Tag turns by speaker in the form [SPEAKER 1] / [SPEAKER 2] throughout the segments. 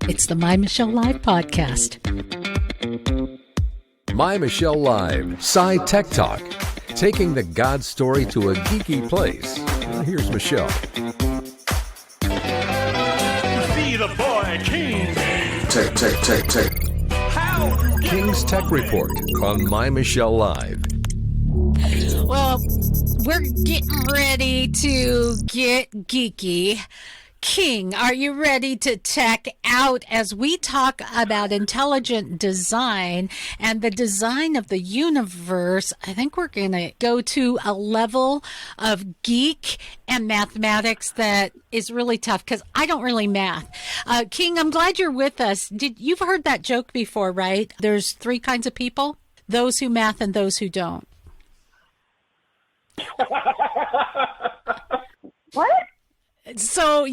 [SPEAKER 1] It's the My Michelle Live podcast.
[SPEAKER 2] My Michelle Live, Sci Tech Talk, taking the God story to a geeky place. Here's Michelle.
[SPEAKER 3] See the boy King.
[SPEAKER 2] Tech. How? King's Tech Report on My Michelle Live.
[SPEAKER 1] Well, we're getting ready to get geeky. King, are you ready to tech out as we talk about intelligent design and the design of the universe? I think we're going to go to a level of geek and mathematics that is really tough because I don't really math. King, I'm glad you're with us. You've heard that joke before, right? There's three kinds of people: those who math and those who don't.
[SPEAKER 4] What?
[SPEAKER 1] So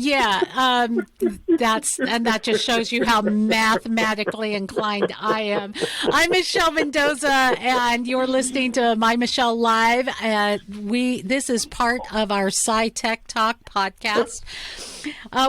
[SPEAKER 1] that just shows you how mathematically inclined I am. I'm Michelle Mendoza, and you're listening to My Michelle Live. This is part of our Sci Tech Talk podcast,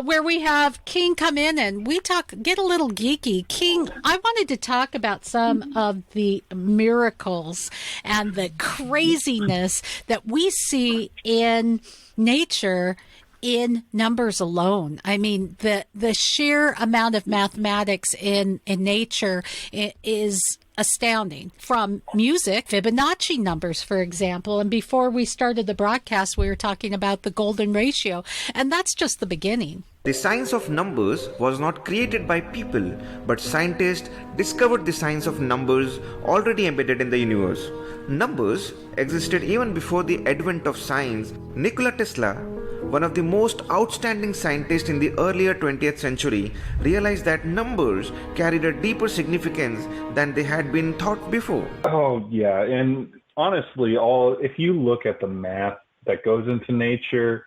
[SPEAKER 1] where we have King come in and we get a little geeky. King, I wanted to talk about some of the miracles and the craziness that we see in nature in numbers alone. I mean, the sheer amount of mathematics in nature is astounding. From music, Fibonacci numbers, for example. And before we started the broadcast, we were talking about the golden ratio, and that's just the beginning.
[SPEAKER 5] The science of numbers was not created by people, but scientists discovered the science of numbers already embedded in the universe. Numbers existed even before the advent of science. Nikola Tesla, one of the most outstanding scientists in the earlier 20th century, realized that numbers carried a deeper significance than they had been thought before.
[SPEAKER 6] Oh, yeah. And honestly, if you look at the math that goes into nature,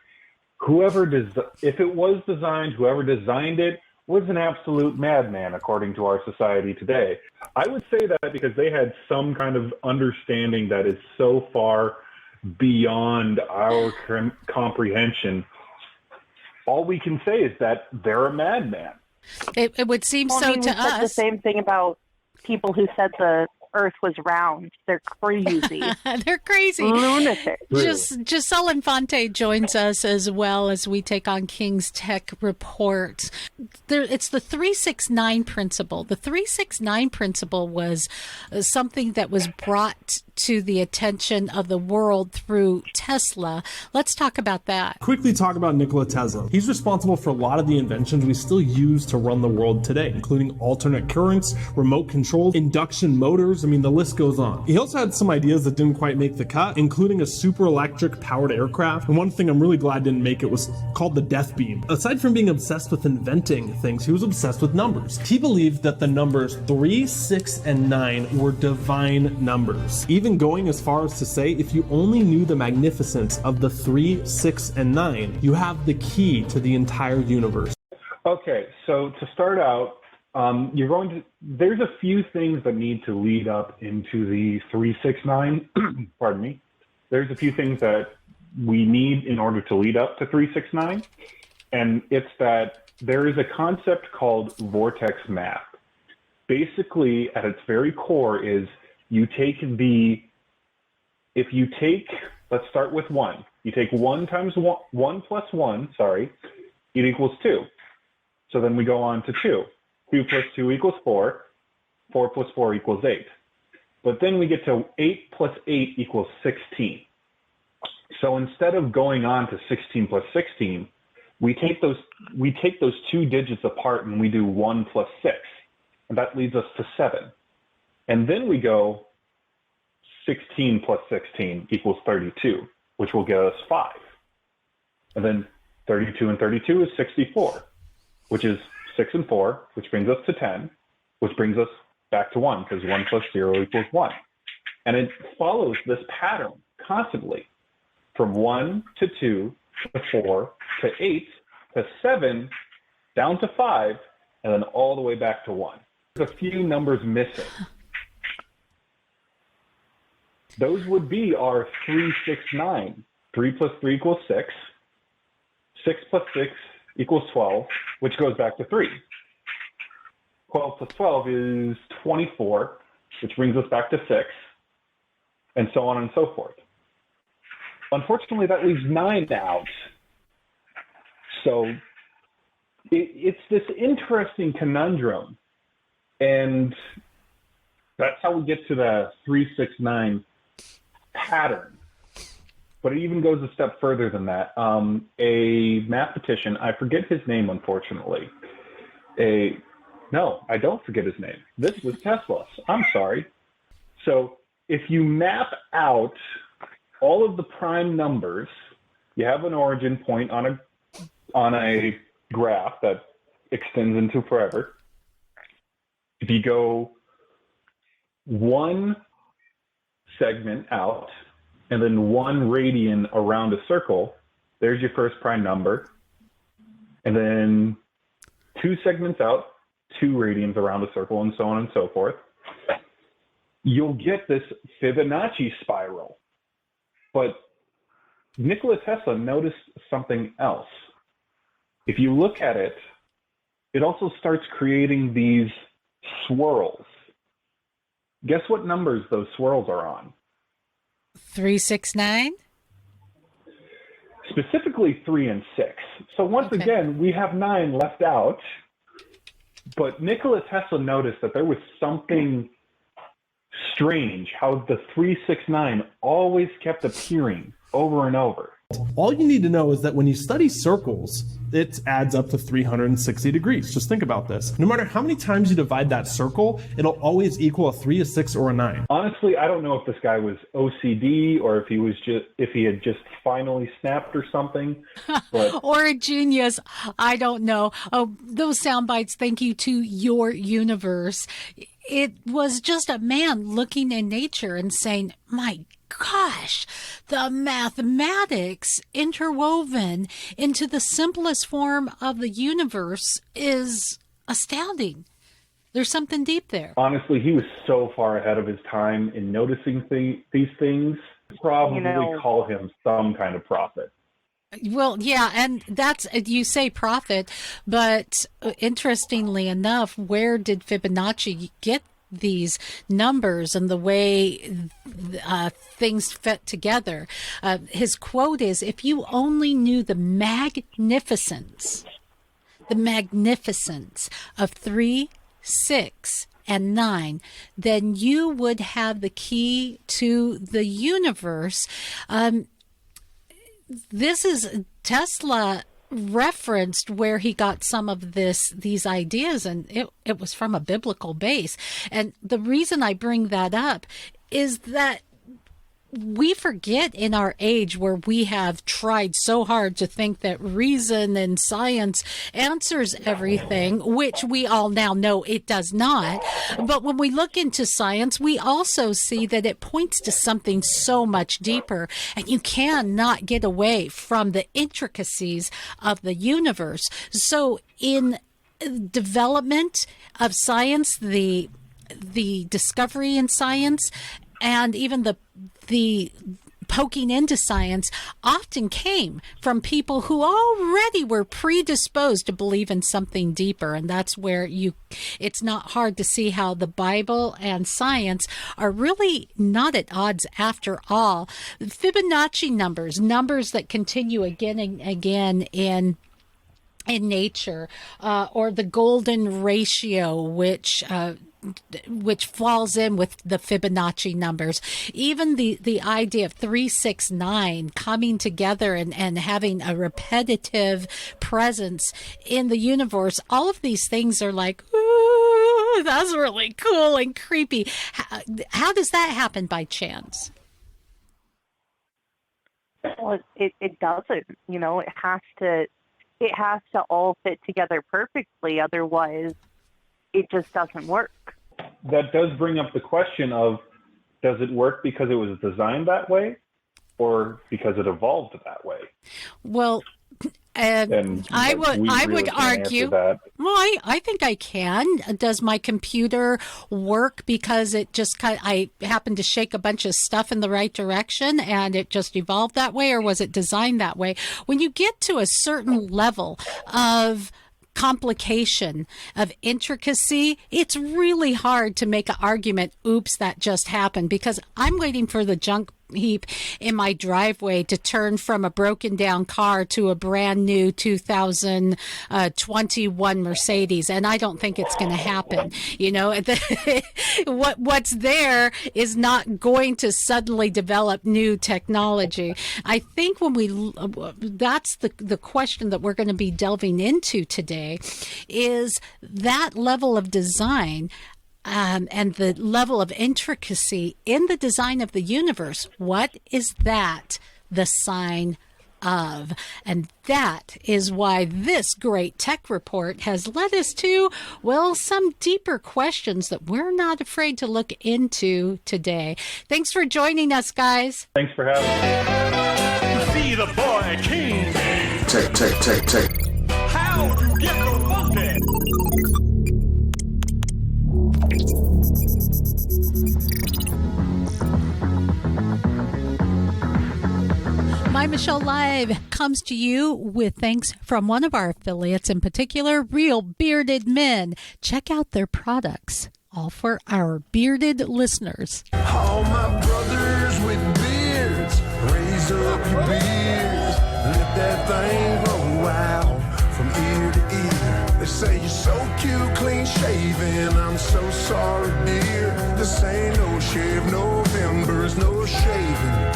[SPEAKER 6] whoever designed it was an absolute madman, according to our society today. I would say that because they had some kind of understanding that is so far beyond our comprehension. All we can say is that they're a madman.
[SPEAKER 1] It would seem so to us.
[SPEAKER 4] Said the same thing about people who said the Earth was round. They're crazy.
[SPEAKER 1] They're crazy.
[SPEAKER 4] Lunatic.
[SPEAKER 1] Giselle Infante joins us as well as we take on King's Tech Report. It's the 369 principle. The 369 principle was something that was brought to the attention of the world through Tesla. Let's talk about that.
[SPEAKER 7] Quickly talk about Nikola Tesla. He's responsible for a lot of the inventions we still use to run the world today, including alternate currents, remote control, induction motors. I mean, the list goes on. He also had some ideas that didn't quite make the cut, including a super electric powered aircraft. And one thing I'm really glad didn't make it was called the death beam. Aside from being obsessed with inventing things, he was obsessed with numbers. He believed that the numbers 3, 6, and 9 were divine numbers. Even going as far as to say, if you only knew the magnificence of the 3, 6, and 9, you have the key to the entire universe.
[SPEAKER 6] Okay, so to start out, there's a few things that need to lead up into the 369. Pardon me. There's a few things that we need in order to lead up to 369. And it's that there is a concept called vortex math. Basically, at its very core is let's start with 1. You take 1 times 1 plus 1, it equals 2. So then we go on to 2. 2 plus 2 equals 4. 4 plus 4 equals 8. But then we get to 8 plus 8 equals 16. So instead of going on to 16 plus 16, we take those 2 digits apart and we do 1 plus 6. And that leads us to 7. And then we go 16 plus 16 equals 32, which will get us 5. And then 32 and 32 is 64, which is 6 and 4, which brings us to 10, which brings us back to 1, because 1 plus 0 equals 1. And it follows this pattern constantly from 1 to 2 to 4 to 8 to 7 down to 5, and then all the way back to 1. There's a few numbers missing. Those would be our 3, 6, 9. 3 plus 3 equals 6. 6 plus 6 equals 12, which goes back to 3. 12 plus 12 is 24, which brings us back to 6, and so on and so forth. Unfortunately, that leaves 9 out. So it's this interesting conundrum, and that's how we get to the 369 pattern. But it even goes a step further than that. A mathematician, I forget his name, unfortunately. No, I don't forget his name. This was Tesla. I'm sorry. So if you map out all of the prime numbers, you have an origin point on a graph that extends into forever. If you go one segment out and then 1 radian around a circle, there's your first prime number. And then 2 segments out, 2 radians around a circle, and so on and so forth. You'll get this Fibonacci spiral. But Nikola Tesla noticed something else. If you look at it, it also starts creating these swirls. Guess what numbers those swirls are on?
[SPEAKER 1] 369?
[SPEAKER 6] Specifically 3 and 6. So once again, we have 9 left out, but Nikola Tesla noticed that there was something strange, how the 369 always kept appearing over and over.
[SPEAKER 7] All you need to know is that when you study circles, it adds up to 360 degrees. Just think about this. No matter how many times you divide that circle, it'll always equal a 3, a 6, or a 9.
[SPEAKER 6] Honestly, I don't know if this guy was OCD or if he had just finally snapped or something. But
[SPEAKER 1] or a genius. I don't know. Oh, those sound bites. Thank you to your universe. It was just a man looking in nature and saying, my gosh, the mathematics interwoven into the simplest form of the universe is astounding. There's something deep there.
[SPEAKER 6] Honestly, he was so far ahead of his time in noticing these things. Probably call him some kind of prophet.
[SPEAKER 1] Well, yeah, and that's, you say prophet, but interestingly enough, where did Fibonacci get these numbers and the way things fit together? His quote is, if you only knew the magnificence of 3, 6, and 9, then you would have the key to the universe. This is Tesla referenced where he got some of these ideas, and it was from a biblical base. And the reason I bring that up is that we forget in our age where we have tried so hard to think that reason and science answers everything, which we all now know it does not. But when we look into science, we also see that it points to something so much deeper, and you cannot get away from the intricacies of the universe. So in development of science, the discovery in science, and even the poking into science often came from people who already were predisposed to believe in something deeper. And that's where it's not hard to see how the Bible and science are really not at odds after all. Fibonacci numbers that continue again and again in nature, or the golden ratio, which falls in with the Fibonacci numbers. Even the idea of 369 coming together and having a repetitive presence in the universe, all of these things are like, ooh, that's really cool and creepy. How does that happen by chance?
[SPEAKER 4] Well, it doesn't. It has to all fit together perfectly. Otherwise, it just doesn't work.
[SPEAKER 6] That does bring up the question of, does it work because it was designed that way or because it evolved that way?
[SPEAKER 1] Well,
[SPEAKER 6] And
[SPEAKER 1] I
[SPEAKER 6] like,
[SPEAKER 1] would
[SPEAKER 6] we
[SPEAKER 1] I
[SPEAKER 6] really
[SPEAKER 1] would
[SPEAKER 6] can't
[SPEAKER 1] argue.
[SPEAKER 6] answer that.
[SPEAKER 1] Well, I think I can. Does my computer work because it just I happened to shake a bunch of stuff in the right direction and it just evolved that way, or was it designed that way? When you get to a certain level of complication, of intricacy, it's really hard to make an argument, oops, that just happened, because I'm waiting for the junk heap in my driveway to turn from a broken down car to a brand new 2021 Mercedes, and I don't think it's going to happen. You know, what's there is not going to suddenly develop new technology. I think when that's the question that we're going to be delving into today, is that level of design. And the level of intricacy in the design of the universe. What is that the sign of? And that is why this great tech report has led us to, well, some deeper questions that we're not afraid to look into today. Thanks for joining us, guys.
[SPEAKER 6] Thanks for having me.
[SPEAKER 3] See the boy king.
[SPEAKER 8] Take.
[SPEAKER 3] How to get the monkey.
[SPEAKER 1] MyMichelleLive comes to you with thanks from one of our affiliates, in particular, Real Bearded Men. Check out their products, all for our bearded listeners.
[SPEAKER 8] All my brothers with beards, raise up your beards. Let that thing grow out from ear to ear. They say you're so cute, clean shaven. I'm so sorry, dear. This ain't no shave November's no shaving.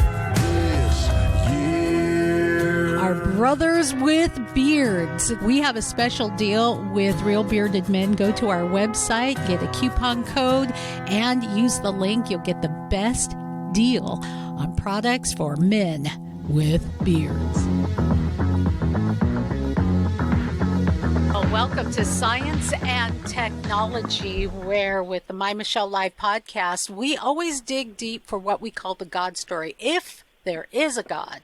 [SPEAKER 1] Our brothers with beards. We have a special deal with Real Bearded Men. Go to our website, get a coupon code, and use the link. You'll get the best deal on products for men with beards. Well, welcome to Science and Technology, where with the MyMichelleLive podcast, we always dig deep for what we call the God story. If there is a God,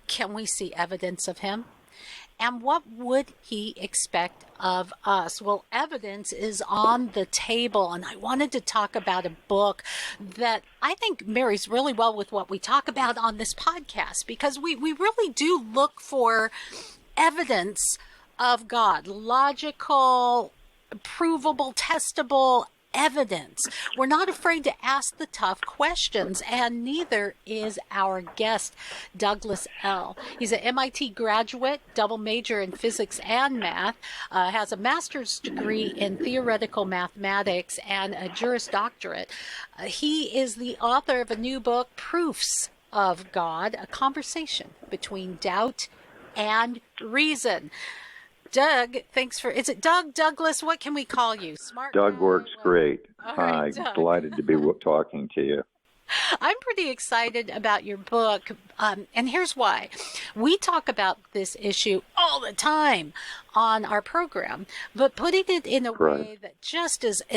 [SPEAKER 1] can we see evidence of him? And what would he expect of us? Well, evidence is on the table, and I wanted to talk about a book that I think marries really well with what we talk about on this podcast, because we really do look for evidence of God, logical, provable, testable evidence. We're not afraid to ask the tough questions, and neither is our guest, Douglas L. He's an MIT graduate, double major in physics and math, has a master's degree in theoretical mathematics and a Juris Doctorate. He is the author of a new book, Proofs of God, a conversation between doubt and reason. Doug, is it Doug, Douglas? What can we call you? Smart
[SPEAKER 9] Doug
[SPEAKER 1] guy?
[SPEAKER 9] works great.
[SPEAKER 1] Right,
[SPEAKER 9] Hi,
[SPEAKER 1] Doug.
[SPEAKER 9] delighted to be talking to you.
[SPEAKER 1] I'm pretty excited about your book, and here's why. We talk about this issue all the time on our program, but putting it in a way that just is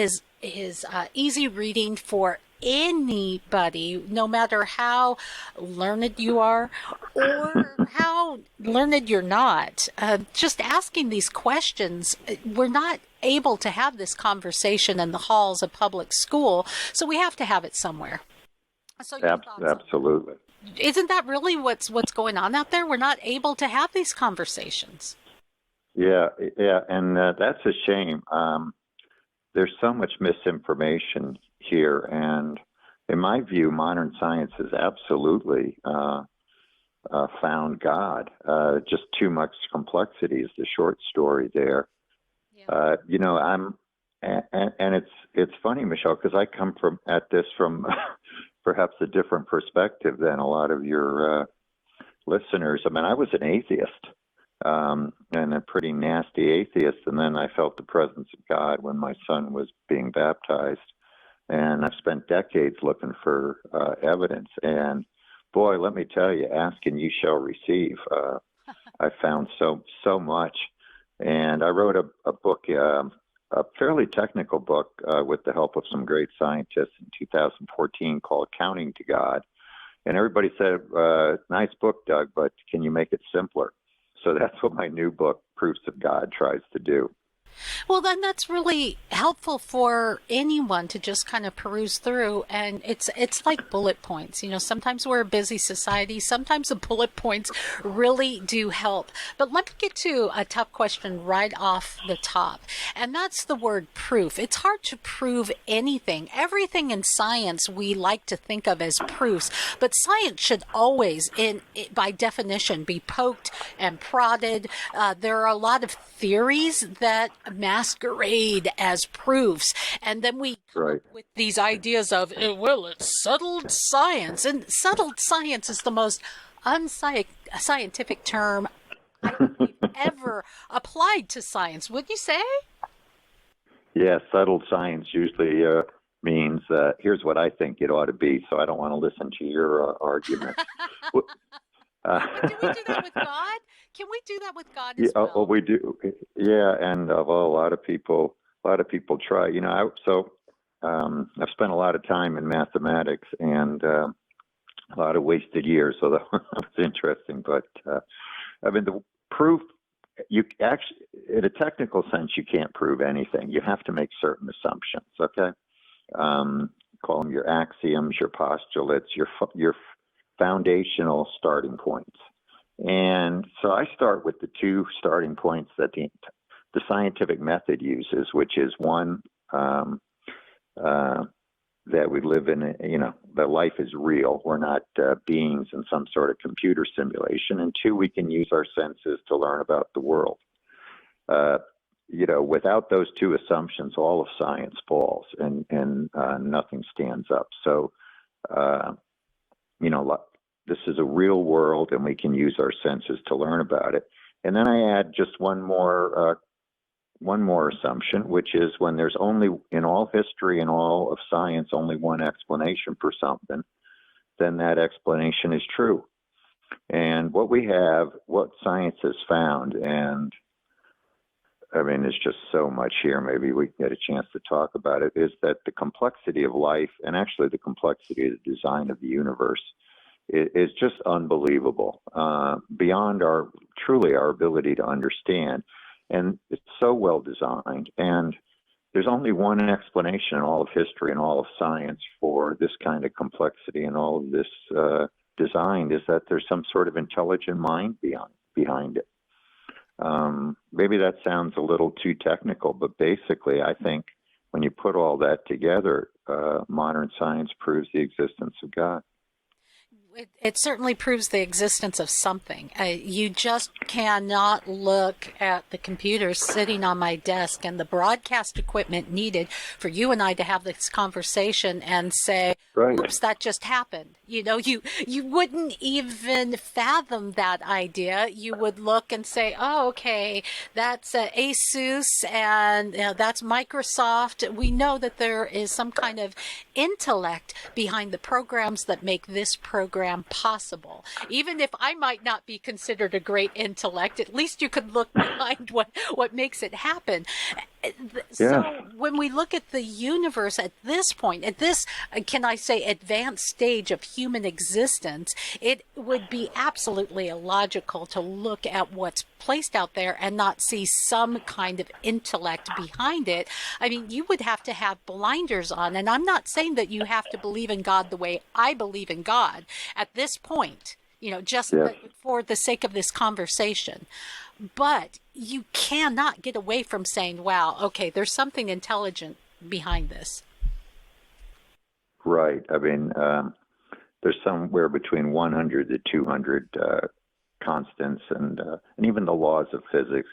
[SPEAKER 1] easy reading for anybody, no matter how learned you are or how learned you're not. Just asking these questions, we're not able to have this conversation in the halls of public school, so we have to have it somewhere. So
[SPEAKER 9] Absolutely.
[SPEAKER 1] Isn't that really what's going on out there? We're not able to have these conversations.
[SPEAKER 9] Yeah, and that's a shame. There's so much misinformation here, and in my view, modern science has absolutely found God. Just too much complexity is the short story there. Yeah. And it's funny, Michelle, because I come at this from perhaps a different perspective than a lot of your listeners. I mean, I was an atheist, and a pretty nasty atheist, and then I felt the presence of God when my son was being baptized. And I've spent decades looking for evidence. And boy, let me tell you, ask and you shall receive. I found so much. And I wrote a book, a fairly technical book with the help of some great scientists in 2014 called Counting to God. And everybody said, nice book, Doug, but can you make it simpler? So that's what my new book, Proofs of God, tries to do.
[SPEAKER 1] Well, then that's really helpful for anyone to just kind of peruse through. And it's like bullet points. You know, sometimes we're a busy society. Sometimes the bullet points really do help. But let me get to a tough question right off the top. And that's the word proof. It's hard to prove anything. Everything in science we like to think of as proofs. But science should always, by definition, be poked and prodded. There are a lot of theories that masquerade as proofs, and then we come up with these ideas of, well, it's settled science, and settled science is the most unscientific term I think we've ever applied to science. Would you say?
[SPEAKER 9] Yeah, settled science usually means here's what I think it ought to be, so I don't want to listen to your argument.
[SPEAKER 1] But do we do that with God? Can we do that with God as well?
[SPEAKER 9] Oh, we do. Yeah, and a lot of people try. You know, I've spent a lot of time in mathematics and a lot of wasted years, so that was interesting. But I mean, the proof, you actually, in a technical sense, you can't prove anything. You have to make certain assumptions. Okay, call them your axioms, your postulates, your foundational starting points. And so I start with the two starting points that the scientific method uses, which is one, that we live in, you know, that life is real. We're not beings in some sort of computer simulation. And two, we can use our senses to learn about the world. You know, without those two assumptions, all of science falls and nothing stands up. So, you know, this is a real world, and we can use our senses to learn about it. And then I add just one more assumption, which is when there's only, in all history and all of science, only one explanation for something, then that explanation is true. And what science has found, and I mean, there's just so much here, maybe we can get a chance to talk about it, is that the complexity of life, and actually the complexity of the design of the universe, is just unbelievable, beyond our ability to understand. And it's so well designed. And there's only one explanation in all of history and all of science for this kind of complexity and all of this design, is that there's some sort of intelligent mind behind it. Maybe that sounds a little too technical, but basically I think when you put all that together, modern science proves the existence of God.
[SPEAKER 1] It certainly proves the existence of something. You just cannot look at the computers sitting on my desk and the broadcast equipment needed for you and I to have this conversation and say, oops, that just happened. You know, you wouldn't even fathom that idea. You would look and say, oh, okay, that's Asus and that's Microsoft. We know that there is some kind of intellect behind the programs that make this program possible. Even if I might not be considered a great intellect, at least you could look behind what makes it happen. So when we look at the universe at this point, at this, can I say, advanced stage of human existence, it would be absolutely illogical to look at what's placed out there and not see some kind of intellect behind it. I mean, you would have to have blinders on. And I'm not saying that you have to believe in God the way I believe in God at this point, you know, just for the sake of this conversation. But you cannot get away from saying, wow, okay, there's something intelligent behind this.
[SPEAKER 9] Right. I mean, there's somewhere between 100 to 200 constants and even the laws of physics,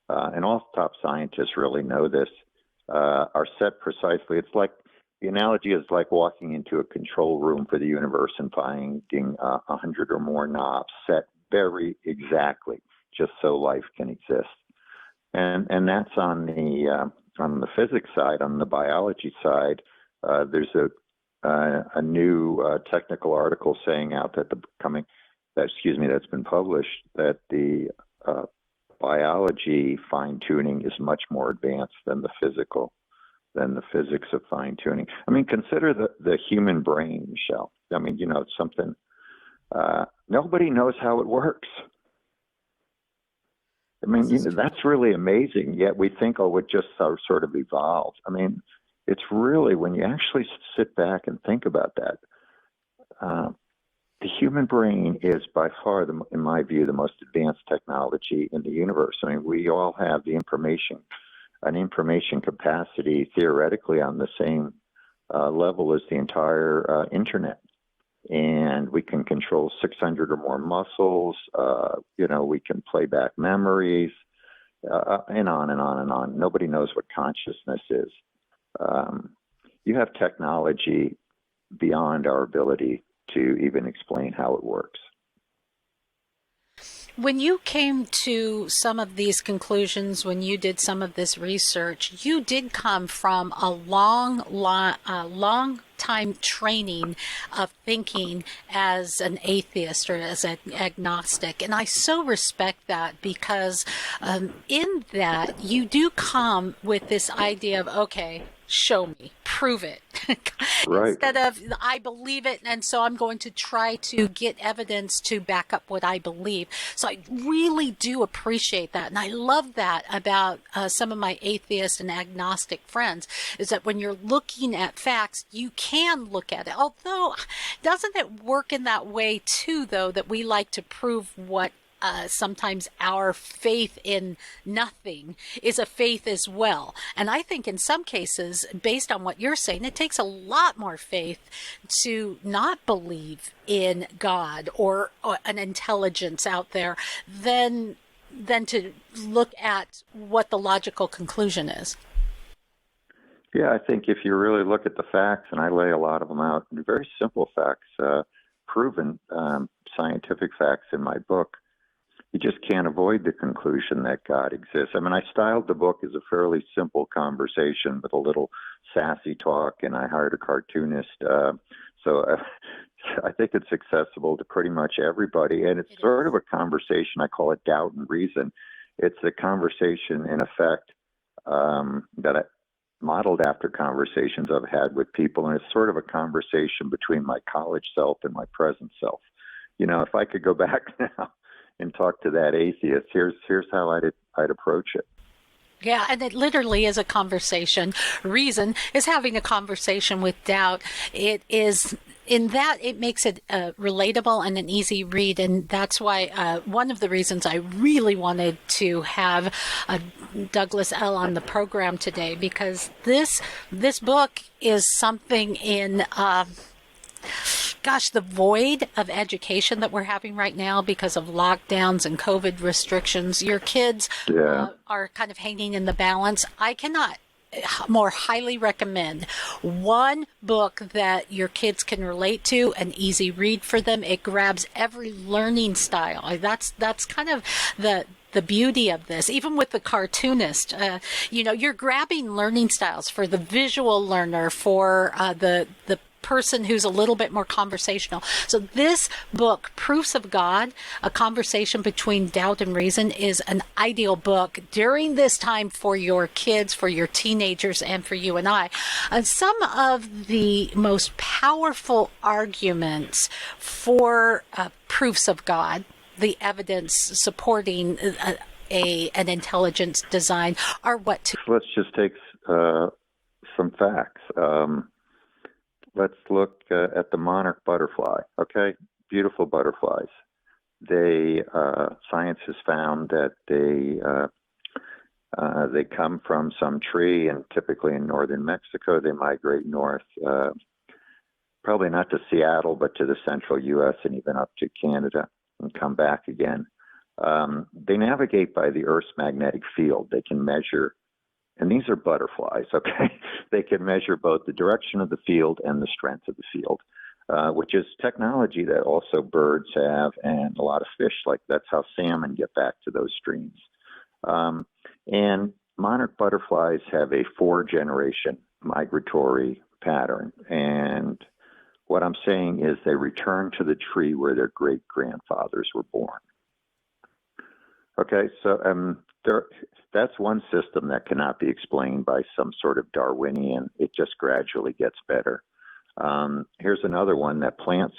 [SPEAKER 9] and all top scientists really know this, are set precisely. It's like, the analogy is like walking into a control room for the universe and finding 100 or more knobs set very exactly, just so life can exist. And that's on the physics side. On the biology side, there's a new technical article saying out that's been published, that the biology fine-tuning is much more advanced than the physics of fine-tuning. I mean, consider the human brain, Michelle. I mean, you know, it's something, nobody knows how it works. I mean, that's really amazing. Yet we think, oh, it just sort of evolved. I mean, it's really, when you actually sit back and think about that, the human brain is by far, in my view, the most advanced technology in the universe. I mean, we all have an information capacity theoretically on the same level as the entire internet. And we can control 600 or more muscles. We can play back memories, and on and on and on. Nobody knows what consciousness is. You have technology beyond our ability to even explain how it works.
[SPEAKER 1] When you came to some of these conclusions, when you did some of this research, you did come from a long time training of thinking as an atheist or as an agnostic. And I so respect that, because in that you do come with this idea of, okay, show me, prove it.
[SPEAKER 9] Right.
[SPEAKER 1] Instead of, I believe it, and so I'm going to try to get evidence to back up what I believe. So I really do appreciate that. And I love that about some of my atheist and agnostic friends, is that when you're looking at facts, you can look at it. Although, doesn't it work in that way too, though, that we like to prove what sometimes our faith in nothing is a faith as well. And I think in some cases, based on what you're saying, it takes a lot more faith to not believe in God or an intelligence out there than to look at what the logical conclusion is.
[SPEAKER 9] Yeah, I think if you really look at the facts, and I lay a lot of them out, very simple facts, proven scientific facts in my book, you just can't avoid the conclusion that God exists. I mean, I styled the book as a fairly simple conversation with a little sassy talk, and I hired a cartoonist. So I think it's accessible to pretty much everybody. And it's sort of a conversation. I call it doubt and reason. It's a conversation, in effect, that I modeled after conversations I've had with people. And it's sort of a conversation between my college self and my present self. You know, if I could go back now and talk to that atheist, here's how I'd approach it.
[SPEAKER 1] Yeah, and it literally is a conversation. Reason is having a conversation with doubt. It is, in that, it makes it relatable and an easy read, and that's why one of the reasons I really wanted to have Douglas L. on the program today, because this book is something in... the void of education that we're having right now because of lockdowns and COVID restrictions. Your kids are kind of hanging in the balance. I cannot more highly recommend one book that your kids can relate to, an easy read for them. It grabs every learning style. That's kind of the beauty of this. Even with the cartoonist, you're grabbing learning styles for the visual learner, for the person who's a little bit more conversational. So this book, Proofs of God, A Conversation Between Doubt and Reason, is an ideal book during this time for your kids, for your teenagers, and for you and I. Some of the most powerful arguments for proofs of God, the evidence supporting an intelligence design, are what to...
[SPEAKER 9] Let's just take some facts. Let's look at the monarch butterfly, okay? Beautiful butterflies. Science has found that they come from some tree, and typically in northern Mexico, they migrate north, probably not to Seattle, but to the central U.S. and even up to Canada and come back again. They navigate by the Earth's magnetic field. They can measure, and these are butterflies, okay? They can measure both the direction of the field and the strength of the field, which is technology that also birds have, and a lot of fish. Like, that's how salmon get back to those streams. And monarch butterflies have a 4-generation migratory pattern. And what I'm saying is they return to the tree where their great-grandfathers were born. Okay, so that's one system that cannot be explained by some sort of Darwinian. It just gradually gets better. Here's another one, that plants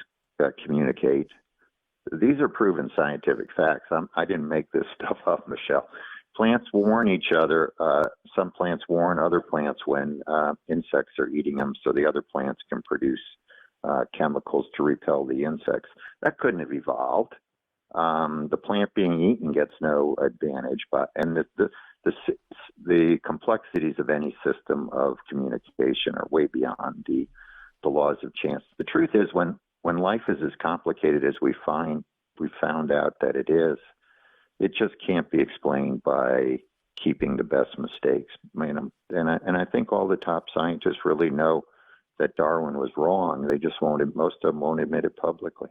[SPEAKER 9] communicate these are proven scientific facts. I didn't make this stuff up, Michelle. Plants warn each other. Some plants warn other plants when insects are eating them, so the other plants can produce chemicals to repel the insects. That couldn't have evolved. The plant being eaten gets no advantage, and the complexities of any system of communication are way beyond the laws of chance. The truth is, when life is as complicated as we found out that it is, it just can't be explained by keeping the best mistakes. And I think all the top scientists really know that Darwin was wrong. They just most of them won't admit it publicly.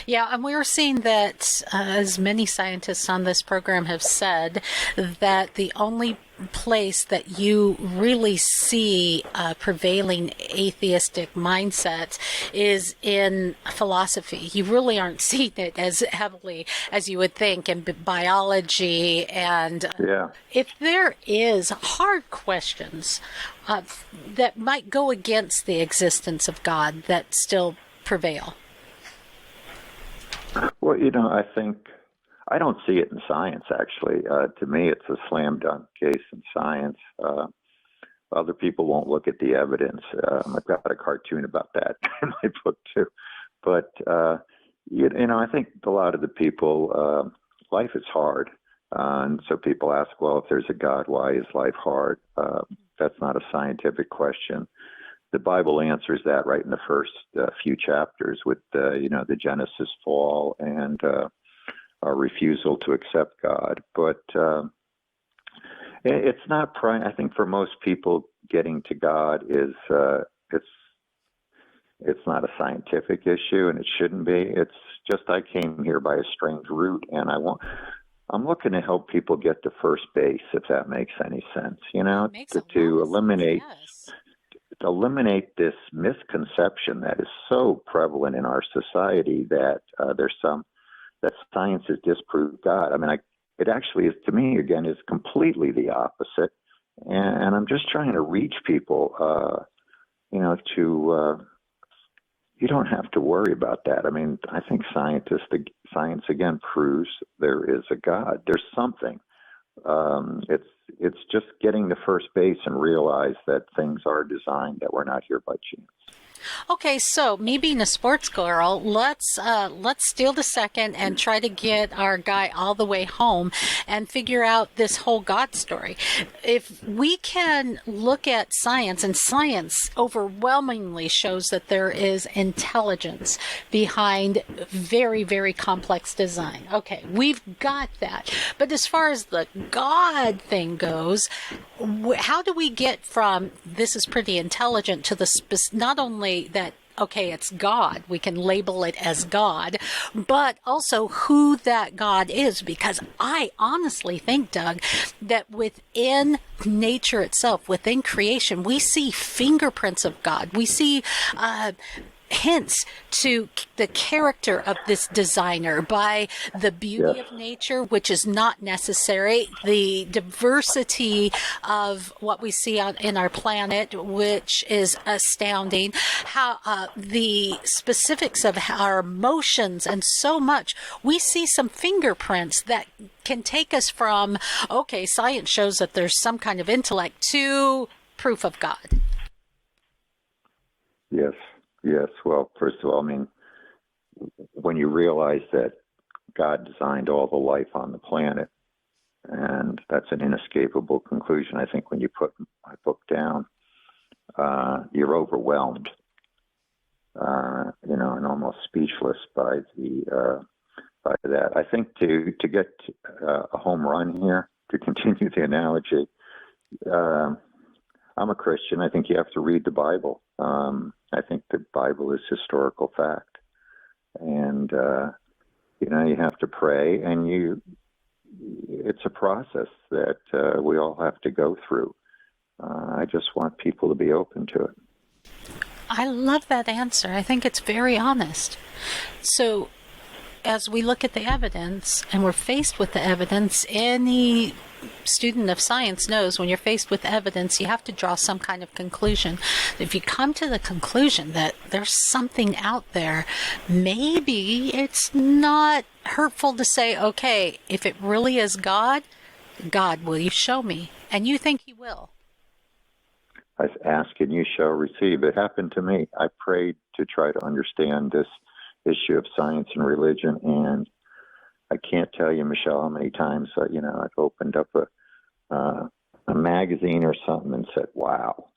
[SPEAKER 1] Yeah, and we're seeing that, as many scientists on this program have said, that the only place that you really see prevailing atheistic mindsets is in philosophy. You really aren't seeing it as heavily as you would think in biology. And if there is hard questions that might go against the existence of God that still prevail.
[SPEAKER 9] Well, I don't see it in science, actually. To me, it's a slam dunk case in science. Other people won't look at the evidence. I've got a cartoon about that in my book, too. But, I think a lot of the people, life is hard. And so people ask, well, if there's a God, why is life hard? That's not a scientific question. The Bible answers that right in the first few chapters with, the Genesis fall and our refusal to accept God. But it's not I think for most people, getting to God is it's not a scientific issue, and it shouldn't be. It's just I came here by a strange route, and I'm looking to help people get to first base, if that makes any sense. To eliminate this misconception that is so prevalent in our society that that science has disproved God. It actually is, to me, again, is completely the opposite. And I'm just trying to reach people, you don't have to worry about that. I think science again proves there is a God. There's something. It's just getting to first base and realize that things are designed, that we're not here by chance.
[SPEAKER 1] Okay, so me being a sports girl, let's steal the second and try to get our guy all the way home and figure out this whole God story. If we can look at science, and science overwhelmingly shows that there is intelligence behind very, very complex design. Okay, we've got that. But as far as the God thing goes, how do we get from this is pretty intelligent to the not only that, okay, it's God, we can label it as God, but also who that God is? Because I honestly think, Doug, that within nature itself, within creation, we see fingerprints of God. We see hints to the character of this designer by the beauty of nature, which is not necessary, the diversity of what we see in our planet, which is astounding, how the specifics of our emotions and so much. We see some fingerprints that can take us from, okay, science shows that there's some kind of intellect, to proof of God.
[SPEAKER 9] Yes. Well, first of all, when you realize that God designed all the life on the planet, and that's an inescapable conclusion, I think when you put my book down, you're overwhelmed, and almost speechless by that. I think to get a home run here, to continue the analogy, I'm a Christian. I think you have to read the Bible. I think the Bible is historical fact. And, you have to pray, and it's a process that we all have to go through. I just want people to be open to it.
[SPEAKER 1] I love that answer. I think it's very honest. So as we look at the evidence and we're faced with the evidence, any student of science knows when you're faced with evidence, you have to draw some kind of conclusion. If you come to the conclusion that there's something out there, maybe it's not hurtful to say, okay, if it really is God, God, will you show me? And you think he will.
[SPEAKER 9] I ask and you shall receive. It happened to me. I prayed to try to understand this issue of science and religion, and I can't tell you, Michelle, how many times I've opened up a magazine or something and said, "Wow,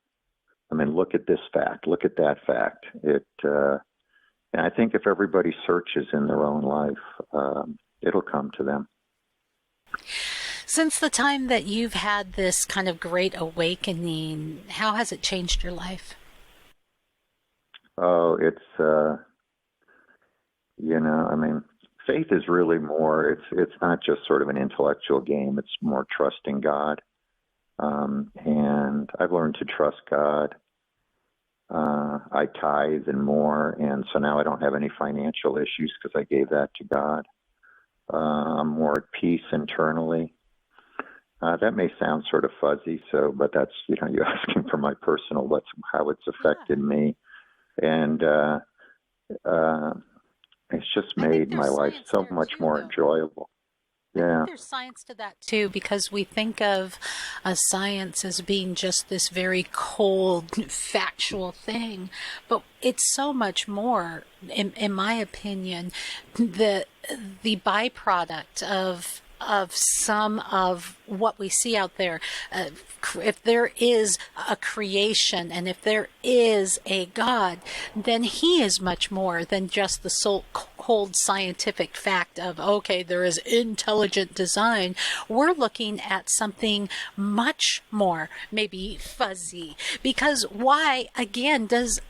[SPEAKER 9] I mean, look at this fact, look at that fact." And I think if everybody searches in their own life, it'll come to them.
[SPEAKER 1] Since the time that you've had this kind of great awakening, how has it changed your life?
[SPEAKER 9] Oh, it's, faith is really more, it's not just sort of an intellectual game. It's more trusting God. And I've learned to trust God. I tithe and more. And so now I don't have any financial issues because I gave that to God. I'm more at peace internally. That may sound sort of fuzzy, but that's, you're asking for my personal, how it's affected me. And it's just made my life so much more enjoyable. Yeah.
[SPEAKER 1] There's science to that too, because we think of science as being just this very cold, factual thing, but it's so much more, in my opinion. The byproduct of some of what we see out there, if there is a creation and if there is a God, then he is much more than just the cold scientific fact of, okay, there is intelligent design. We're looking at something much more maybe fuzzy, because why, again, does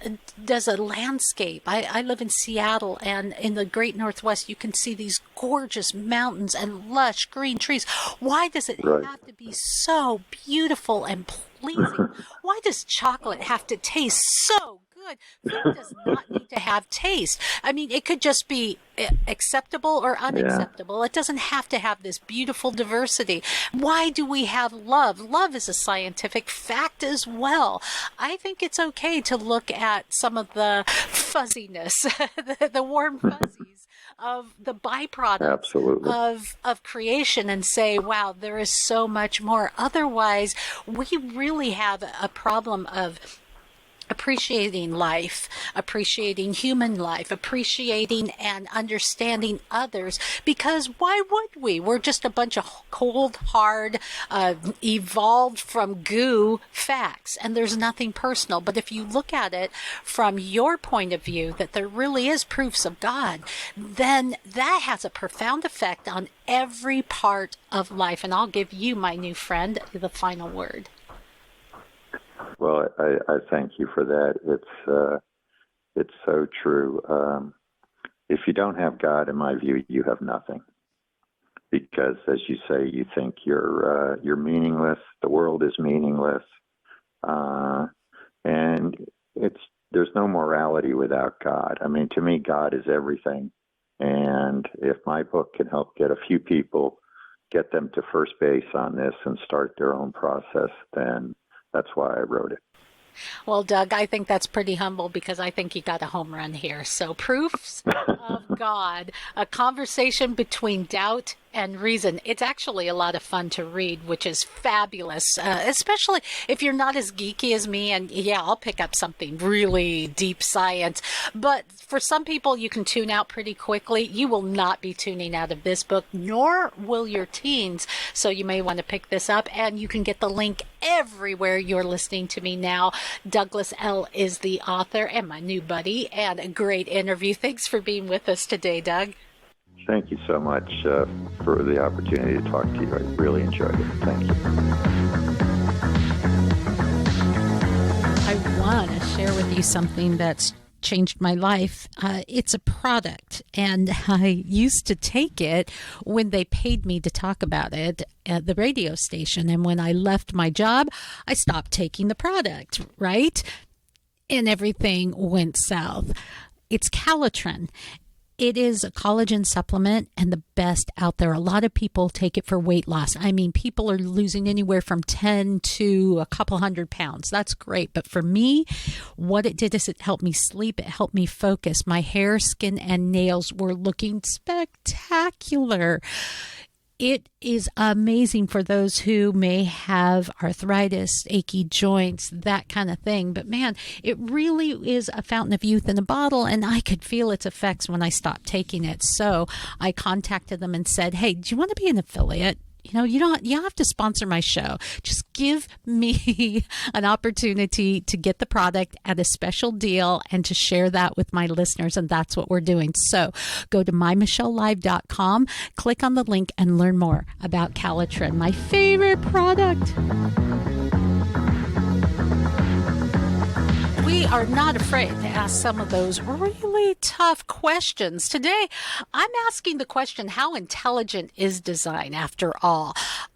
[SPEAKER 1] a landscape, I live in Seattle, and in the great Northwest you can see these gorgeous mountains and lush green trees. Why does it have to be so beautiful and pleasing? Why does chocolate have to taste so good? Food does not need to have taste. I mean, it could just be acceptable or unacceptable. Yeah. It doesn't have to have this beautiful diversity. Why do we have love? Love is a scientific fact as well. I think it's okay to look at some of the fuzziness, the warm fuzzies of the byproduct of creation, and say, wow, there is so much more. Otherwise, we really have a problem of appreciating life, appreciating human life, appreciating and understanding others, because why would we? We're just a bunch of cold, hard, evolved from goo facts, and there's nothing personal. But if you look at it from your point of view, that there really is proofs of God, then that has a profound effect on every part of life. And I'll give you, my new friend, the final word.
[SPEAKER 9] Well, I thank you for that. It's so true. If you don't have God, in my view, you have nothing. Because, as you say, you think you're meaningless. The world is meaningless, and there's no morality without God. I mean, to me, God is everything. And if my book can help get a few people, get them to first base on this and start their own process, then that's why I wrote it.
[SPEAKER 1] Well, Doug, I think that's pretty humble, because I think you got a home run here. So, Proofs of God, a conversation between doubt and reason. It's actually a lot of fun to read, which is fabulous, especially if you're not as geeky as me. And yeah, I'll pick up something really deep science. But for some people, you can tune out pretty quickly. You will not be tuning out of this book, nor will your teens. So you may want to pick this up, and you can get the link everywhere you're listening to me now. Douglas L. is the author and my new buddy, and a great interview. Thanks for being with us today, Doug.
[SPEAKER 9] Thank you so much for the opportunity to talk to you. I really enjoyed it. Thank you.
[SPEAKER 1] I want to share with you something that's changed my life. It's a product, and I used to take it when they paid me to talk about it at the radio station. And when I left my job, I stopped taking the product, right? And everything went south. It's Calitrin. It is a collagen supplement and the best out there. A lot of people take it for weight loss. I mean, people are losing anywhere from 10 to a couple 100 pounds. That's great. But for me, what it did is it helped me sleep. It helped me focus. My hair, skin, and nails were looking spectacular. It is amazing for those who may have arthritis, achy joints, that kind of thing. But man, it really is a fountain of youth in a bottle, and I could feel its effects when I stopped taking it. So I contacted them and said, hey, do you want to be an affiliate? You know, you don't have to sponsor my show. Just give me an opportunity to get the product at a special deal and to share that with my listeners. And that's what we're doing. So go to MyMichelleLive.com, click on the link and learn more about Calitrin, my favorite product. We are not afraid to ask some of those really tough questions. Today, I'm asking the question, how intelligent is design after all?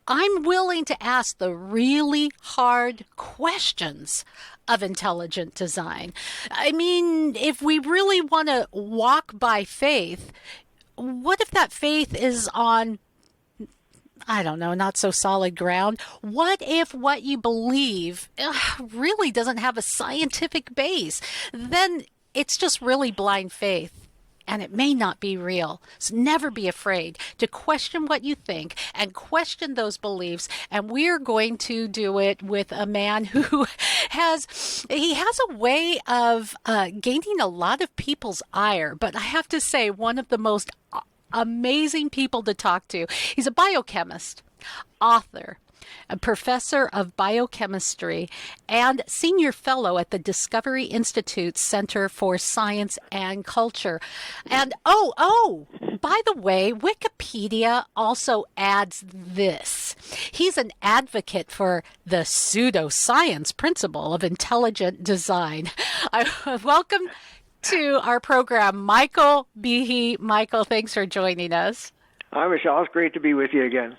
[SPEAKER 1] I'm willing to ask the really hard questions of intelligent design. I mean, if we really want to walk by faith, what if that faith is on, I don't know, not so solid ground? What if what you believe really doesn't have a scientific base? Then it's just really blind faith, and it may not be real. So never be afraid to question what you think and question those beliefs. And we're going to do it with a man who has a way of gaining a lot of people's ire. But I have to say, one of the most amazing people to talk to. He's a biochemist, author, a professor of biochemistry, and senior fellow at the Discovery Institute Center for Science and Culture. And by the way, Wikipedia also adds this. He's an advocate for the pseudoscience principle of intelligent design. Welcome to our program, Michael Behe. Michael, thanks for joining us.
[SPEAKER 10] Hi, Michelle. It's great to be with you again.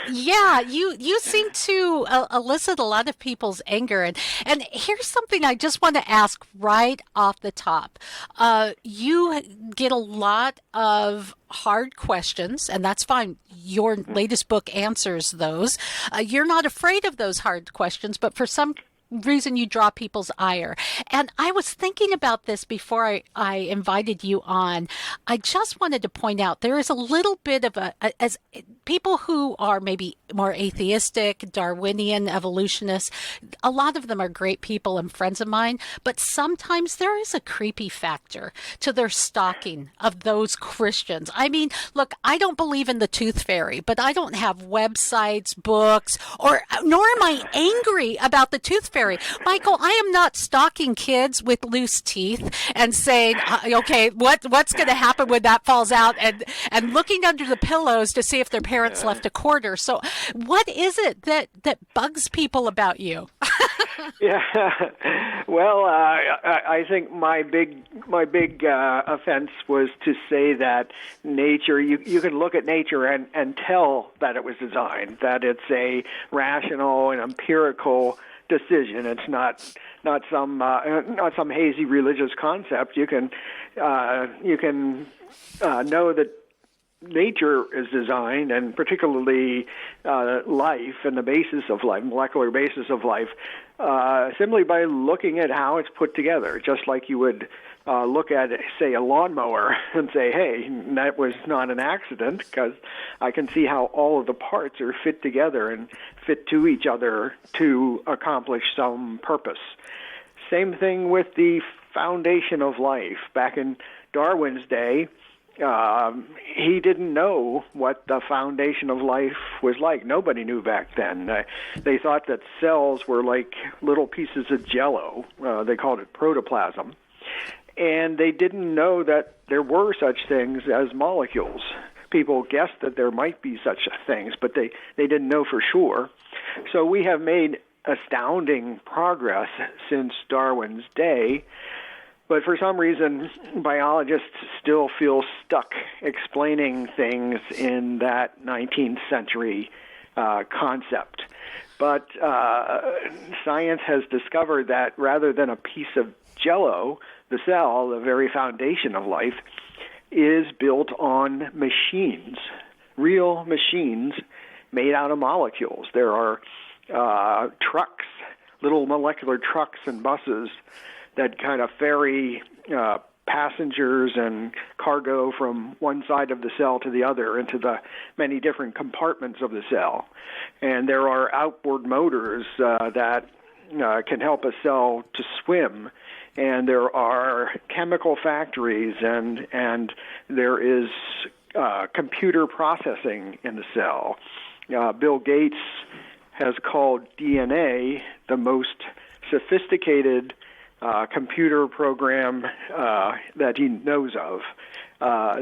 [SPEAKER 1] Yeah, you seem to elicit a lot of people's anger. And here's something I just want to ask right off the top. You get a lot of hard questions, and that's fine. Your latest book answers those. You're not afraid of those hard questions, but for some reason you draw people's ire. And I was thinking about this before I invited you on. I just wanted to point out there is a little bit of as people who are maybe more atheistic, Darwinian, evolutionists, a lot of them are great people and friends of mine, but sometimes there is a creepy factor to their stalking of those Christians. I mean, look, I don't believe in the tooth fairy, but I don't have websites, books, nor am I angry about the tooth fairy. Michael, I am not stalking kids with loose teeth and saying, okay, what's going to happen when that falls out, and looking under the pillows to see if their parents left a quarter. So what is it that bugs people about you?
[SPEAKER 10] Yeah, well, I think my big offense was to say that nature, you can look at nature and tell that it was designed, that it's a rational and empirical decision. It's not some hazy religious concept. You can know that nature is designed, and particularly life and the basis of life, molecular basis of life, simply by looking at how it's put together, just like you would look at, say, a lawnmower and say, hey, that was not an accident, because I can see how all of the parts are fit together and fit to each other to accomplish some purpose. Same thing with the foundation of life. Back in Darwin's day, he didn't know what the foundation of life was like. Nobody knew back then. They thought that cells were like little pieces of jello. They called it protoplasm. And they didn't know that there were such things as molecules. People guessed that there might be such things, but they didn't know for sure. So we have made astounding progress since Darwin's day. But for some reason, biologists still feel stuck explaining things in that 19th century concept. But science has discovered that rather than a piece of jello, the cell, the very foundation of life, is built on machines, real machines made out of molecules. There are trucks, little molecular trucks and buses that kind of ferry passengers and cargo from one side of the cell to the other into the many different compartments of the cell. And there are outboard motors that can help a cell to swim. And there are chemical factories, and there is computer processing in the cell. Bill Gates has called DNA the most sophisticated computer program that he knows of.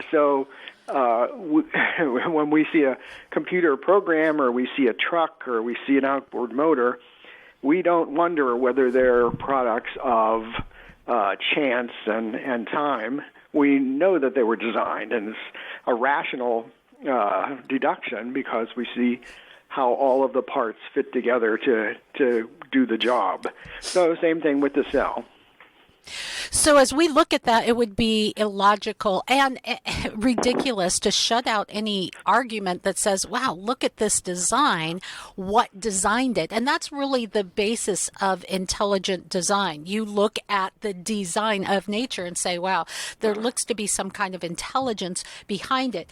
[SPEAKER 10] So when we see a computer program, or we see a truck, or we see an outboard motor, we don't wonder whether they're products of chance and time. We know that they were designed, and it's a rational deduction because we see how all of the parts fit together to do the job. So same thing with the cell.
[SPEAKER 1] So as we look at that, it would be illogical and ridiculous to shut out any argument that says, wow, look at this design, what designed it? And that's really the basis of intelligent design. You look at the design of nature and say, wow, there looks to be some kind of intelligence behind it.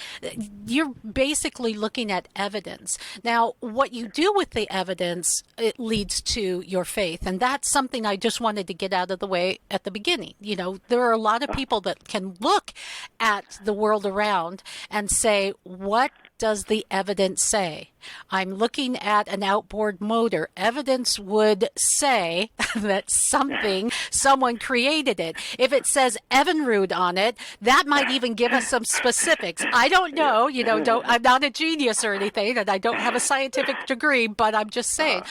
[SPEAKER 1] You're basically looking at evidence. Now, what you do with the evidence, it leads to your faith. And that's something I just wanted to get out of the way at the beginning. You know, there are a lot of people that can look at the world around and say, what does the evidence say? I'm looking at an outboard motor. Evidence would say that someone created it. If it says Evinrude on it, that might even give us some specifics. I don't know, I'm not a genius or anything, and I don't have a scientific degree, but I'm just saying.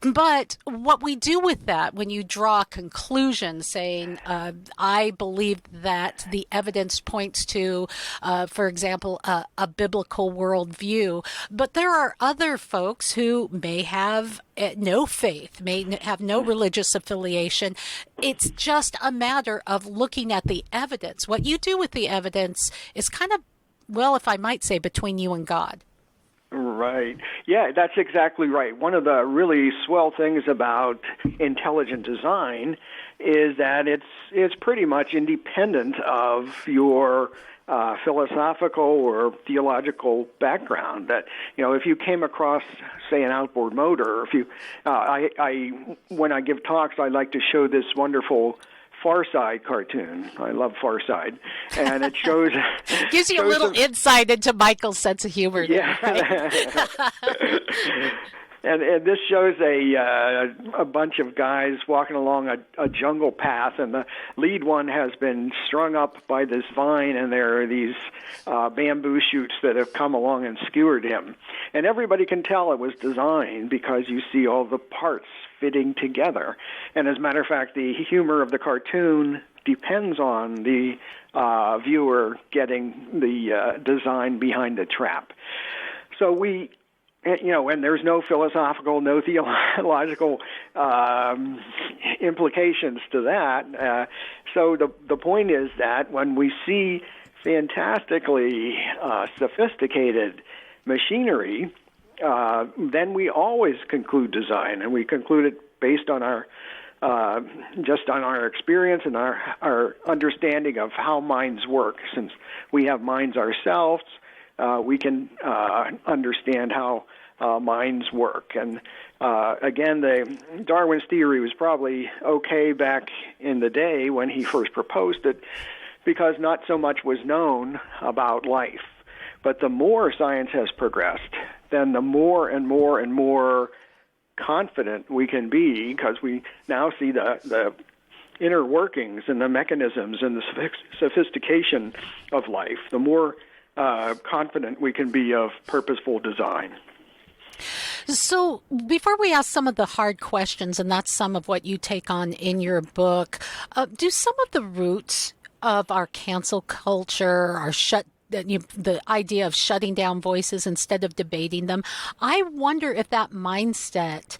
[SPEAKER 1] But what we do with that, when you draw a conclusion saying, I believe that the evidence points to, for example, a biblical worldview, but there are other folks who may have no faith, may have no religious affiliation. It's just a matter of looking at the evidence. What you do with the evidence is kind of, well, if I might say, between you and God.
[SPEAKER 10] Right. Yeah, that's exactly right. One of the really swell things about intelligent design is that it's pretty much independent of your philosophical or theological background. That, if you came across, say, an outboard motor, if you, when I give talks, I like to show this wonderful Far Side cartoon. I love Far Side, and it shows
[SPEAKER 1] gives you a little insight into Michael's sense of humor.
[SPEAKER 10] Yeah. Right? And this shows a bunch of guys walking along a jungle path, and the lead one has been strung up by this vine, and there are these bamboo shoots that have come along and skewered him. And everybody can tell it was designed because you see all the parts fitting together. And as a matter of fact, the humor of the cartoon depends on the viewer getting the design behind the trap. So and there's no philosophical, no theological implications to that. So the point is that when we see fantastically sophisticated machinery, then we always conclude design, and we conclude it based on our just on our experience and our understanding of how minds work. Since we have minds ourselves, we can understand how minds work. And again, Darwin's theory was probably okay back in the day when he first proposed it, because not so much was known about life. But the more science has progressed, then the more and more and more confident we can be, because we now see the inner workings and the mechanisms and the sophistication of life, the more confident we can be of purposeful design.
[SPEAKER 1] So before we ask some of the hard questions, and that's some of what you take on in your book, do some of the roots of our cancel culture, the idea of shutting down voices instead of debating them, I wonder if that mindset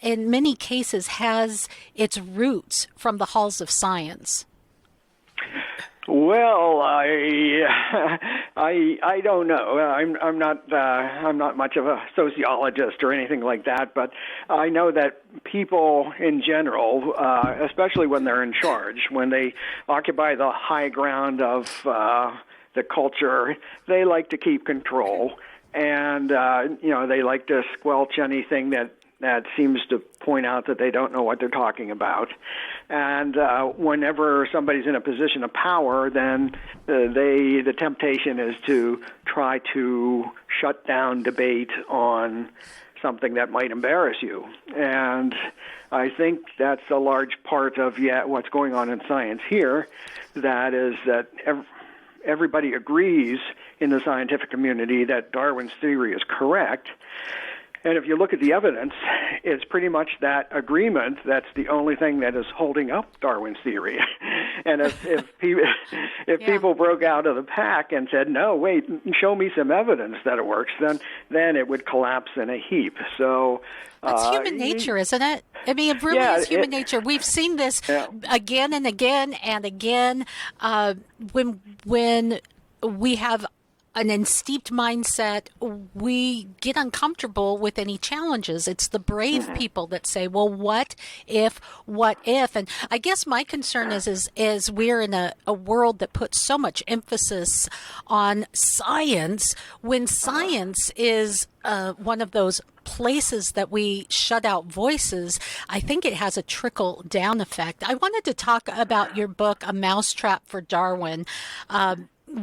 [SPEAKER 1] in many cases has its roots from the halls of science?
[SPEAKER 10] Well, I don't know. I'm not much of a sociologist or anything like that, but I know that people in general, especially when they're in charge, when they occupy the high ground of the culture, they like to keep control, and they like to squelch anything that seems to point out that they don't know what they're talking about. And whenever somebody's in a position of power, then the temptation is to try to shut down debate on something that might embarrass you. And I think that's a large part of what's going on in science here. That is that everybody agrees in the scientific community that Darwin's theory is correct. And if you look at the evidence, it's pretty much that agreement that's the only thing that is holding up Darwin's theory. And if people broke out of the pack and said, no, wait, show me some evidence that it works, then it would collapse in a heap. So
[SPEAKER 1] that's human nature, isn't it? I mean, it really is human nature. We've seen this again and again and again when we have an steeped mindset, we get uncomfortable with any challenges. It's the brave people that say, well, what if? And I guess my concern is we're in a world that puts so much emphasis on science when science is one of those places that we shut out voices. I think it has a trickle down effect. I wanted to talk about your book, A Mousetrap for Darwin,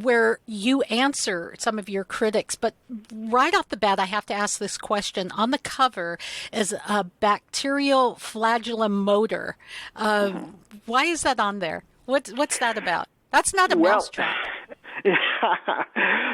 [SPEAKER 1] where you answer some of your critics. But right off the bat, I have to ask this question. On the cover is a bacterial flagellum motor. Why is that on there? What's that about? That's not a mousetrap.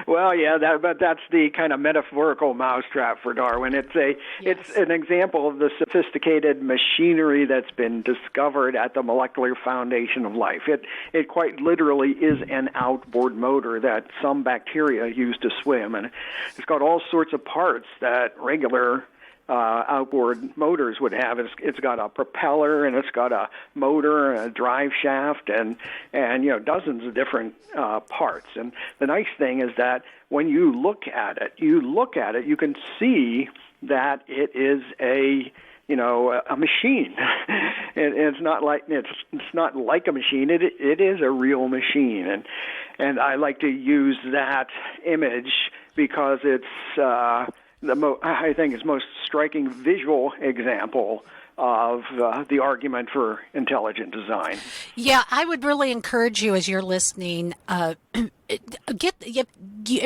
[SPEAKER 10] Well, but that's the kind of metaphorical mousetrap for Darwin. It's an example of the sophisticated machinery that's been discovered at the molecular foundation of life. It quite literally is an outboard motor that some bacteria use to swim, and it's got all sorts of parts that regular outboard motors would have. It's got a propeller, and it's got a motor and a drive shaft, and dozens of different parts. And the nice thing is that when you look at it, you can see that it is a machine. It's not like a machine. It is a real machine, and I like to use that image because it's I think it's most striking visual example of the argument for intelligent design.
[SPEAKER 1] Yeah, I would really encourage you as you're listening, if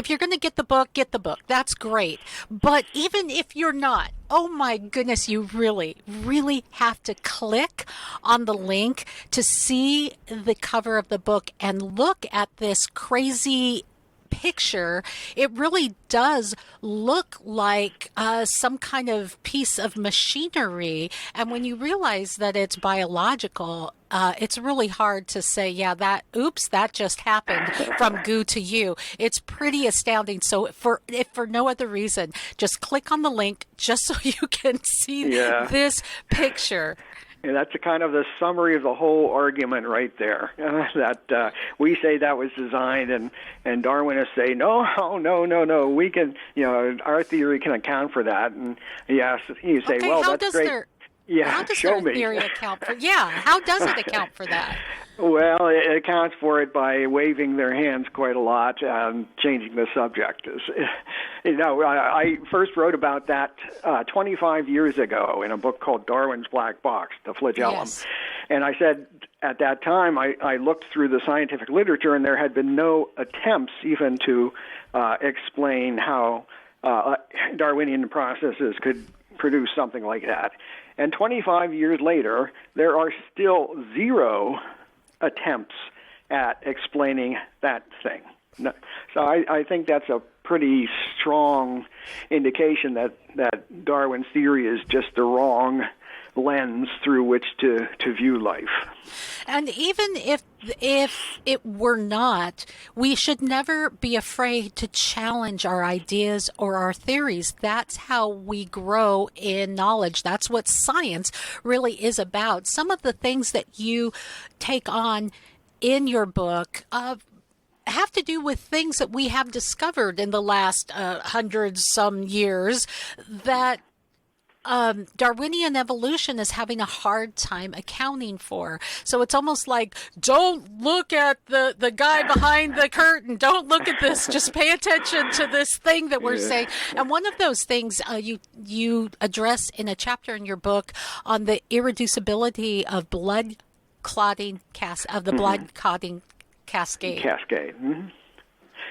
[SPEAKER 1] you're going to get the book. That's great. But even if you're not, oh my goodness, you really, really have to click on the link to see the cover of the book and look at this crazy picture. It really does look like some kind of piece of machinery, and when you realize that it's biological, it's really hard to say, that just happened from goo to you. It's pretty astounding. So if for no other reason, just click on the link just so you can see this picture.
[SPEAKER 10] And that's kind of the summary of the whole argument right there. That we say that was designed, and Darwinists say no. We can, our theory can account for that. And yes, you say,
[SPEAKER 1] okay,
[SPEAKER 10] well, that's great.
[SPEAKER 1] How does their theory account for? How does it account for that?
[SPEAKER 10] Well, it accounts for it by waving their hands quite a lot and changing the subject. I first wrote about that 25 years ago in a book called Darwin's Black Box, The Flagellum. Yes. And I said at that time, I looked through the scientific literature, and there had been no attempts even to explain how Darwinian processes could produce something like that. And 25 years later, there are still zero attempts at explaining that thing. So I think that's a pretty strong indication that Darwin's theory is just the wrong lens through which to view life.
[SPEAKER 1] And even if it were not, we should never be afraid to challenge our ideas or our theories. That's how we grow in knowledge. That's what science really is about. Some of the things that you take on in your book have to do with things that we have discovered in the last some years that Darwinian evolution is having a hard time accounting for. So it's almost like, don't look at the guy behind the curtain. Don't look at this. Just pay attention to this thing that we're saying. And one of those things you address in a chapter in your book on the irreducibility of blood clotting blood clotting cascade.
[SPEAKER 10] Mm-hmm.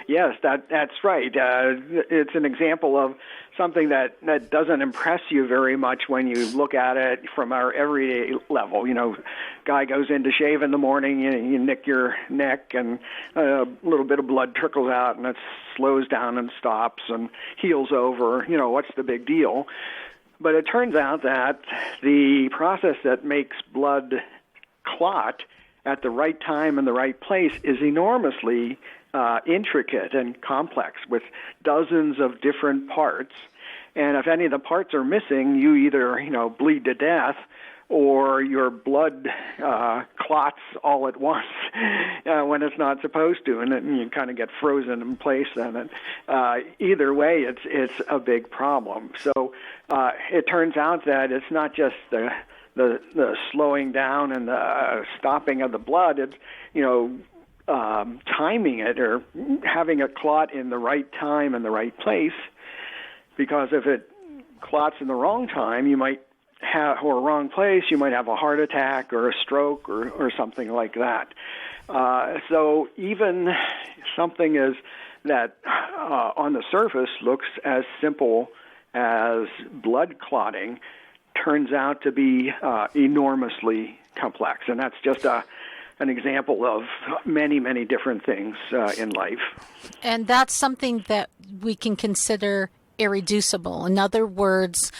[SPEAKER 10] Yes, that's right. It's an example of something that doesn't impress you very much when you look at it from our everyday level. You know, guy goes in to shave in the morning, you nick your neck, and a little bit of blood trickles out, and it slows down and stops and heals over. You know, what's the big deal? But it turns out that the process that makes blood clot at the right time and the right place is enormously intricate and complex with dozens of different parts. And if any of the parts are missing, you either, bleed to death or your blood clots all at once when it's not supposed to, and then you kind of get frozen in place then. And either way, it's a big problem. So it turns out that it's not just the slowing down and the stopping of the blood. It's, timing it or having a clot in the right time and the right place, because if it clots in the wrong time, you might have, or wrong place, you might have a heart attack or a stroke or something like that. So even something as that on the surface looks as simple as blood clotting turns out to be enormously complex, and that's just an example of many, many different things in life.
[SPEAKER 1] And that's something that we can consider irreducible. In other words,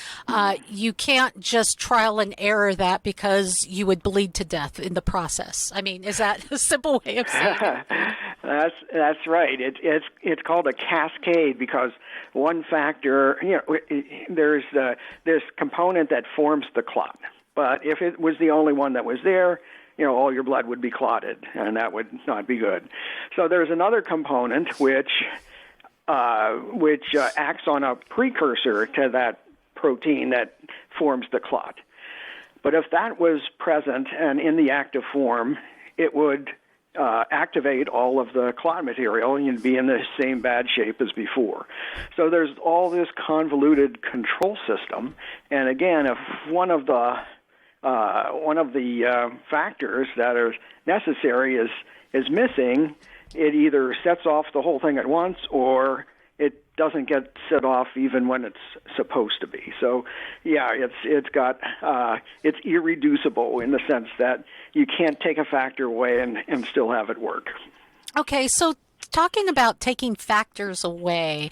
[SPEAKER 1] you can't just trial and error that because you would bleed to death in the process. I mean, is that a simple way of saying it?
[SPEAKER 10] That's right. It's called a cascade because one factor, there's this component that forms the clot. But if it was the only one that was there, all your blood would be clotted, and that would not be good. So there's another component which acts on a precursor to that protein that forms the clot. But if that was present and in the active form, it would activate all of the clot material and you'd be in the same bad shape as before. So there's all this convoluted control system. And again, if one of the factors that are necessary is missing, it either sets off the whole thing at once or it doesn't get set off even when it's supposed to be. So, yeah, it's irreducible in the sense that you can't take a factor away and still have it work.
[SPEAKER 1] Okay, so talking about taking factors away,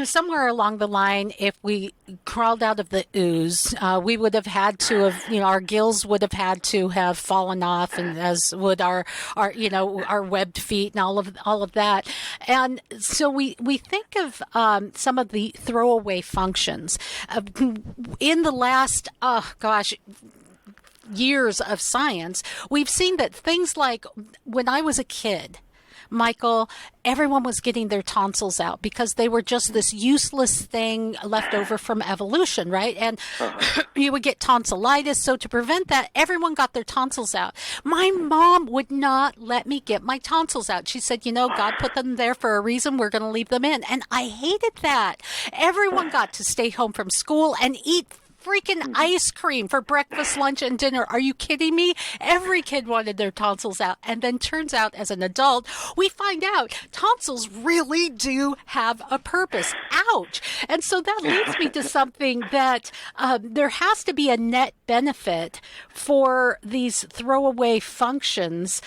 [SPEAKER 1] somewhere along the line, if we crawled out of the ooze, we would have had to have, our gills would have had to have fallen off, and as would our webbed feet and all of that. And so we think of some of the throwaway functions in the last, years of science. We've seen that things like when I was a kid, Michael, everyone was getting their tonsils out because they were just this useless thing left over from evolution, right? And you would get tonsillitis. So to prevent that, everyone got their tonsils out. My mom would not let me get my tonsils out. She said, God put them there for a reason. We're going to leave them in. And I hated that. Everyone got to stay home from school and eat freaking ice cream for breakfast, lunch, and dinner. Are you kidding me? Every kid wanted their tonsils out. And then turns out as an adult, we find out tonsils really do have a purpose. Ouch. And so that leads me to something that there has to be a net benefit for these throwaway functions.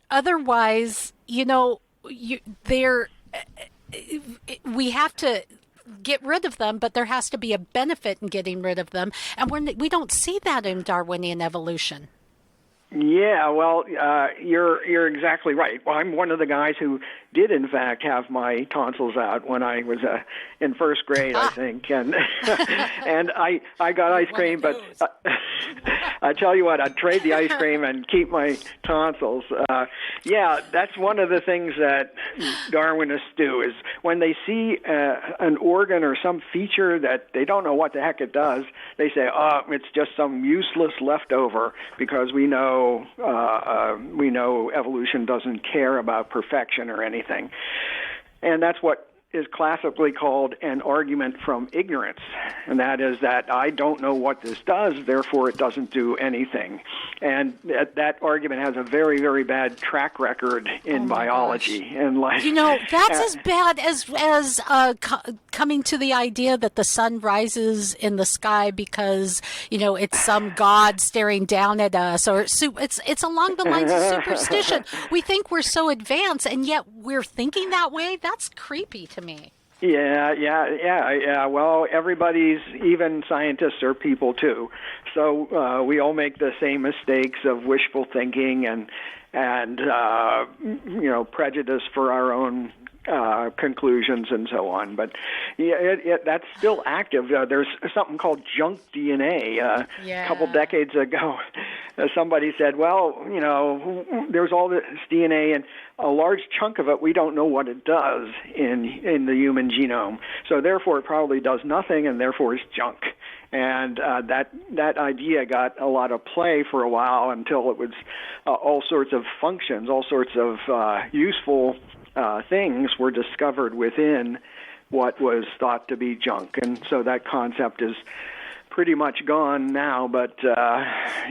[SPEAKER 1] Otherwise, we have to get rid of them, but there has to be a benefit in getting rid of them. And we don't see that in Darwinian evolution.
[SPEAKER 10] Yeah, well, you're exactly right. Well, I'm one of the guys who did, in fact, have my tonsils out when I was in first grade, I think, and and I got ice cream, but I tell you what, I'd trade the ice cream and keep my tonsils. Yeah, that's one of the things that Darwinists do is when they see an organ or some feature that they don't know what the heck it does, they say, "Oh, it's just some useless leftover," because we know evolution doesn't care about perfection or anything, and that's what is classically called an argument from ignorance, and that is that I don't know what this does, therefore it doesn't do anything. And that argument has a very, very bad track record in biology and life.
[SPEAKER 1] You know, that's as bad as coming to the idea that the sun rises in the sky because, you know, it's some god staring down at us, or it's along the lines of superstition. We think we're so advanced, and yet we're thinking that way. That's creepy to me.
[SPEAKER 10] Yeah. Well, everybody's, even scientists are people too. So we all make the same mistakes of wishful thinking and prejudice for our own conclusions and so on. But that's still active. There's something called junk DNA. A couple decades ago, somebody said, well, you know, there's all this DNA, and a large chunk of it, we don't know what it does in the human genome. So therefore, it probably does nothing, and therefore it's junk. And that idea got a lot of play for a while until it was all sorts of functions, all sorts of useful things were discovered within what was thought to be junk. And so that concept is pretty much gone now, but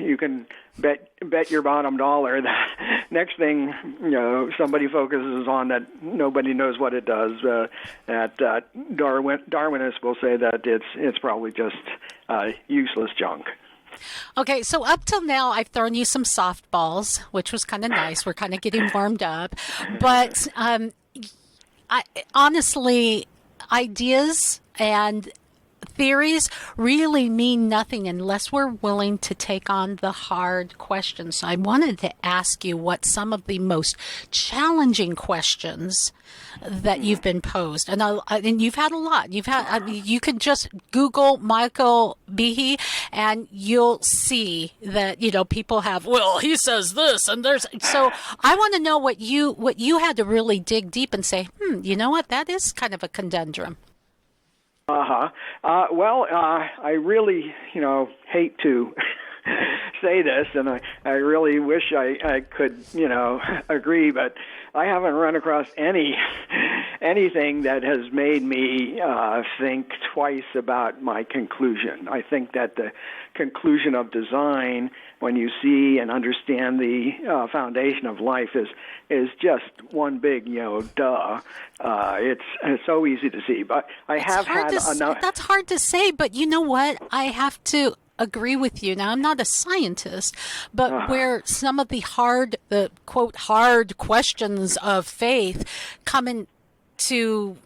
[SPEAKER 10] you can bet your bottom dollar that next thing, you know, somebody focuses on that nobody knows what it does, that Darwinists will say that it's probably just useless junk.
[SPEAKER 1] Okay, so up till now, I've thrown you some softballs, which was kind of nice. We're kind of getting warmed up. But honestly, ideas and theories really mean nothing unless we're willing to take on the hard questions. So I wanted to ask you what some of the most challenging questions that you've been posed, and you've had a lot. You could just Google Michael Behe, and you'll see that, you know, people have, well, he says this, and there's. So I want to know what you had to really dig deep and say, you know what, that is kind of a conundrum.
[SPEAKER 10] Well, I really, hate to say this, and I really wish I could, agree, but I haven't run across anything that has made me think twice about my conclusion. I think that the conclusion of design, when you see and understand the foundation of life, is just one big, duh. It's so easy to see, but I have had enough.
[SPEAKER 1] That's hard to say, but you know what? I have to agree with you. Now, I'm not a scientist, but where some of the quote hard questions of faith come into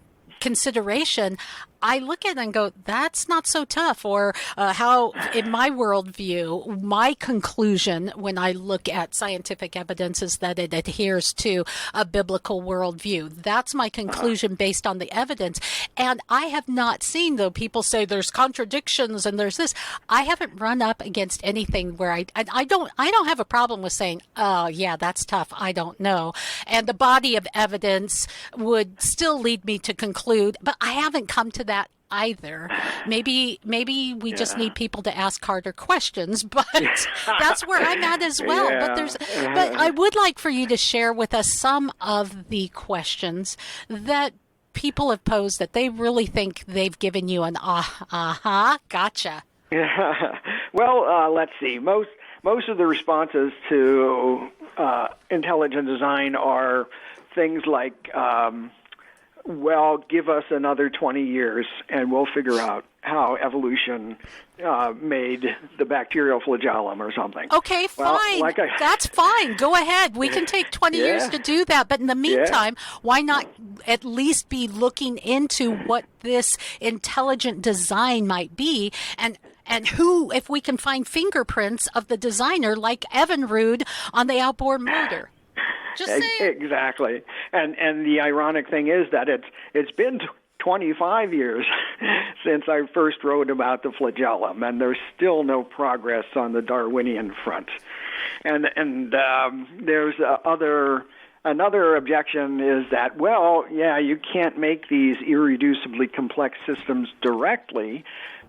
[SPEAKER 1] consideration, I look at it and go, that's not so tough. Or how, in my worldview, my conclusion when I look at scientific evidence is that it adheres to a biblical worldview. That's my conclusion based on the evidence. And I have not seen, though people say there's contradictions and there's this, I haven't run up against anything where I don't have a problem with saying, oh yeah, that's tough, I don't know. And the body of evidence would still lead me to conclude, but I haven't come to that either. Maybe we just need people to ask harder questions, but that's where I'm at as well. But I would like for you to share with us some of the questions that people have posed that they really think they've given you an gotcha.
[SPEAKER 10] Well, let's see. Most of the responses to intelligent design are things like, well, give us another 20 years and we'll figure out how evolution made the bacterial flagellum or something.
[SPEAKER 1] Okay, fine. That's fine. Go ahead. We can take 20 years to do that. But in the meantime, why not at least be looking into what this intelligent design might be, and who, if we can find fingerprints of the designer, like Evinrude on the outboard motor. Just saying.
[SPEAKER 10] Exactly. And the ironic thing is that it's been 25 years since I first wrote about the flagellum, and there's still no progress on the Darwinian front. And there's another objection is that, well, yeah, you can't make these irreducibly complex systems directly.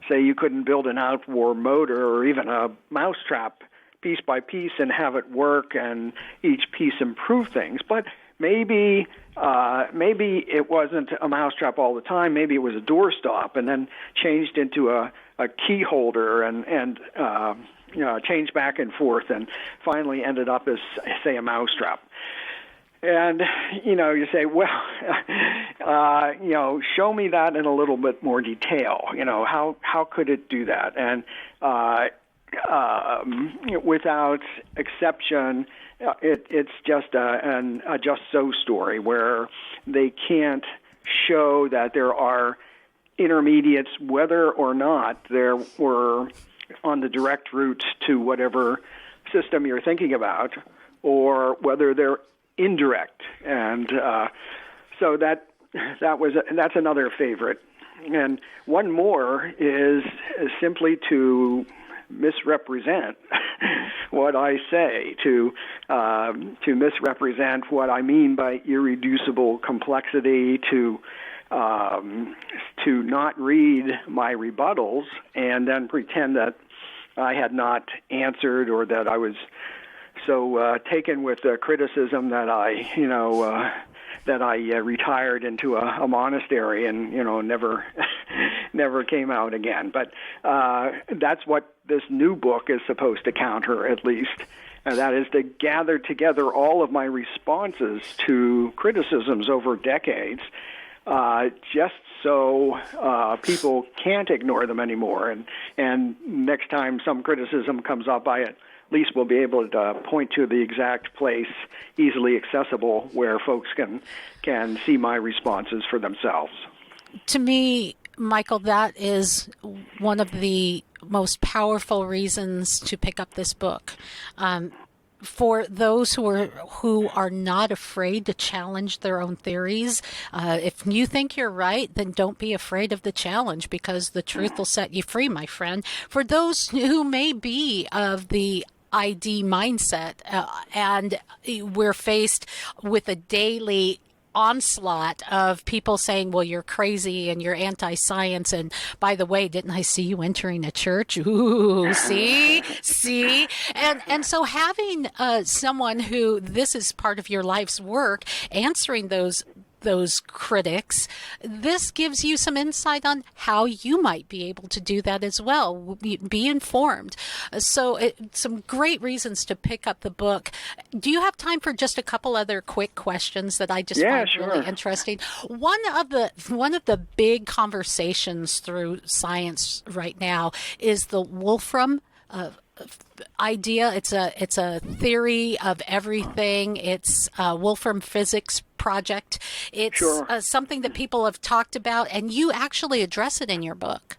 [SPEAKER 10] Say you couldn't build an outboard motor or even a mousetrap piece by piece and have it work and each piece improve things. But maybe it wasn't a mousetrap all the time. Maybe it was a doorstop and then changed into a key holder and changed back and forth and finally ended up as, say, a mousetrap. And, you say, well, show me that in a little bit more detail. How could it do that? And without exception, it's just a just so story where they can't show that there are intermediates, whether or not there were on the direct route to whatever system you're thinking about, or whether they're indirect. And so that's another favorite. And one more is simply to misrepresent what I say, to misrepresent what I mean by irreducible complexity, to not read my rebuttals and then pretend that I had not answered or that I was so taken with the criticism that I retired into a monastery and never came out again. But that's what this new book is supposed to counter, at least. And that is to gather together all of my responses to criticisms over decades, just so people can't ignore them anymore. And next time some criticism comes up, I at least will be able to point to the exact place, easily accessible, where folks can see my responses for themselves.
[SPEAKER 1] To me, Michael, that is one of the most powerful reasons to pick up this book. For those who are not afraid to challenge their own theories, if you think you're right, then don't be afraid of the challenge, because the truth will set you free, my friend. For those who may be of the ID mindset, and we're faced with a daily onslaught of people saying, well, you're crazy and you're anti-science, and by the way, didn't I see you entering a church? Ooh, see? And so having someone who, this is part of your life's work, answering those critics, this gives you some insight on how you might be able to do that as well. Be informed. So some great reasons to pick up the book. Do you have time for just a couple other quick questions that I just find really interesting? One of the big conversations through science right now is the Wolfram idea. It's a theory of everything. It's Wolfram Physics Project. It's something that people have talked about, and you actually address it in your book.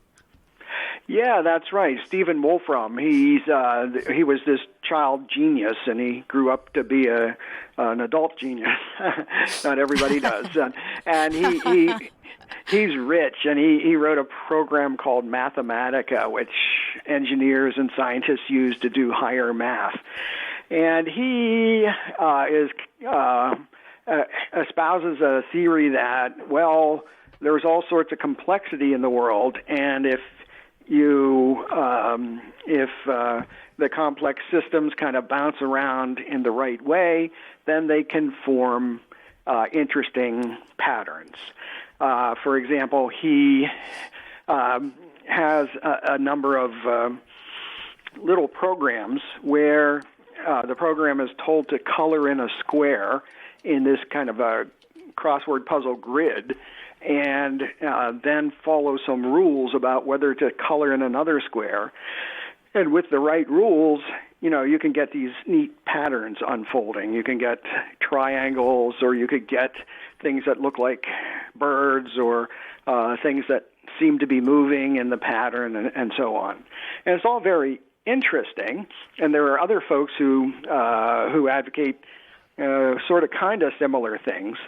[SPEAKER 10] Yeah, that's right. Stephen Wolfram. He was this child genius, and he grew up to be an adult genius. Not everybody does, and he's rich, and he wrote a program called Mathematica, which engineers and scientists use to do higher math. And he espouses a theory that, well, there's all sorts of complexity in the world, and if the complex systems kind of bounce around in the right way, then they can form interesting patterns. For example, he has a number of little programs where the program is told to color in a square in this kind of a crossword puzzle grid, and then follow some rules about whether to color in another square. And with the right rules, you can get these neat patterns unfolding. You can get triangles, or you could get things that look like birds, or things that seem to be moving in the pattern, and so on. And it's all very interesting. And there are other folks who advocate sort of kind of similar things.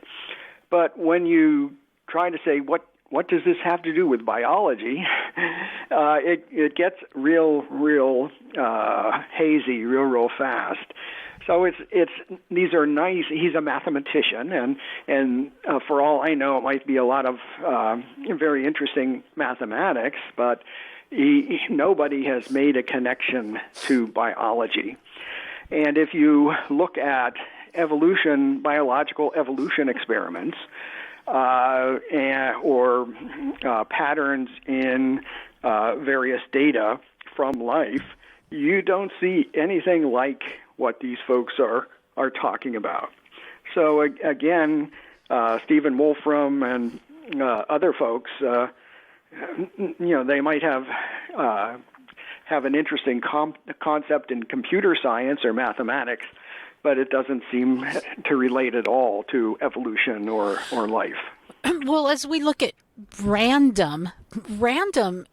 [SPEAKER 10] But when you try to say what what does this have to do with biology? It gets real hazy, real fast. So these are nice. He's a mathematician, and for all I know, it might be a lot of very interesting mathematics, but nobody has made a connection to biology. And if you look at biological evolution experiments, or patterns in various data from life, you don't see anything like what these folks are talking about. So again, Stephen Wolfram and other folks, they might have an interesting concept in computer science or mathematics, but it doesn't seem to relate at all to evolution or life.
[SPEAKER 1] Well, as we look at random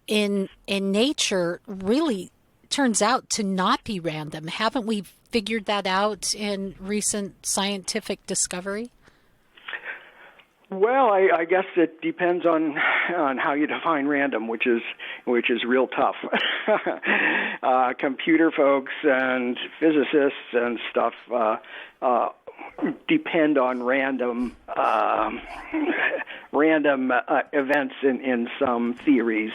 [SPEAKER 1] in nature really turns out to not be random. Haven't we figured that out in recent scientific discovery?
[SPEAKER 10] Well, I guess it depends on how you define random, which is real tough. Computer folks and physicists and stuff depend on random events in some theories.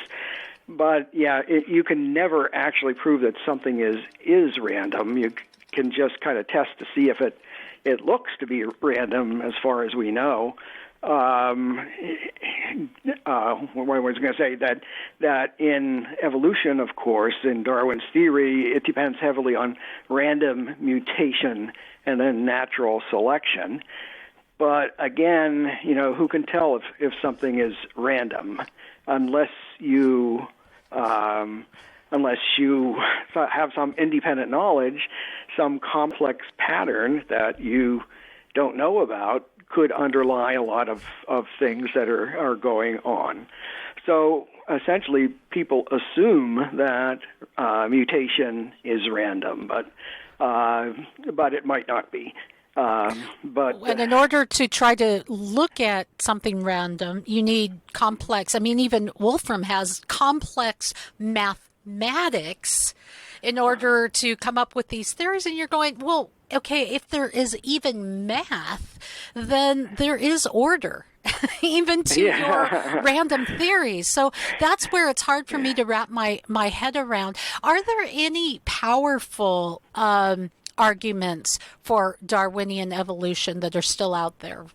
[SPEAKER 10] But yeah, you can never actually prove that something is random. You can just kind of test to see if it looks to be random, as far as we know. What I was going to say that in evolution, of course, in Darwin's theory, it depends heavily on random mutation and then natural selection. But again, who can tell if something is random unless you have some independent knowledge, some complex pattern that you don't know about could underlie a lot of things that are going on. So essentially, people assume that mutation is random, but it might not be. And
[SPEAKER 1] in order to try to look at something random, you need complex. I mean, even Wolfram has complex mathematics in order to come up with these theories. And you're going, well, okay, if there is even math, then there is order, even to your random theories. So that's where it's hard for me to wrap my head around. Are there any powerful arguments for Darwinian evolution that are still out there?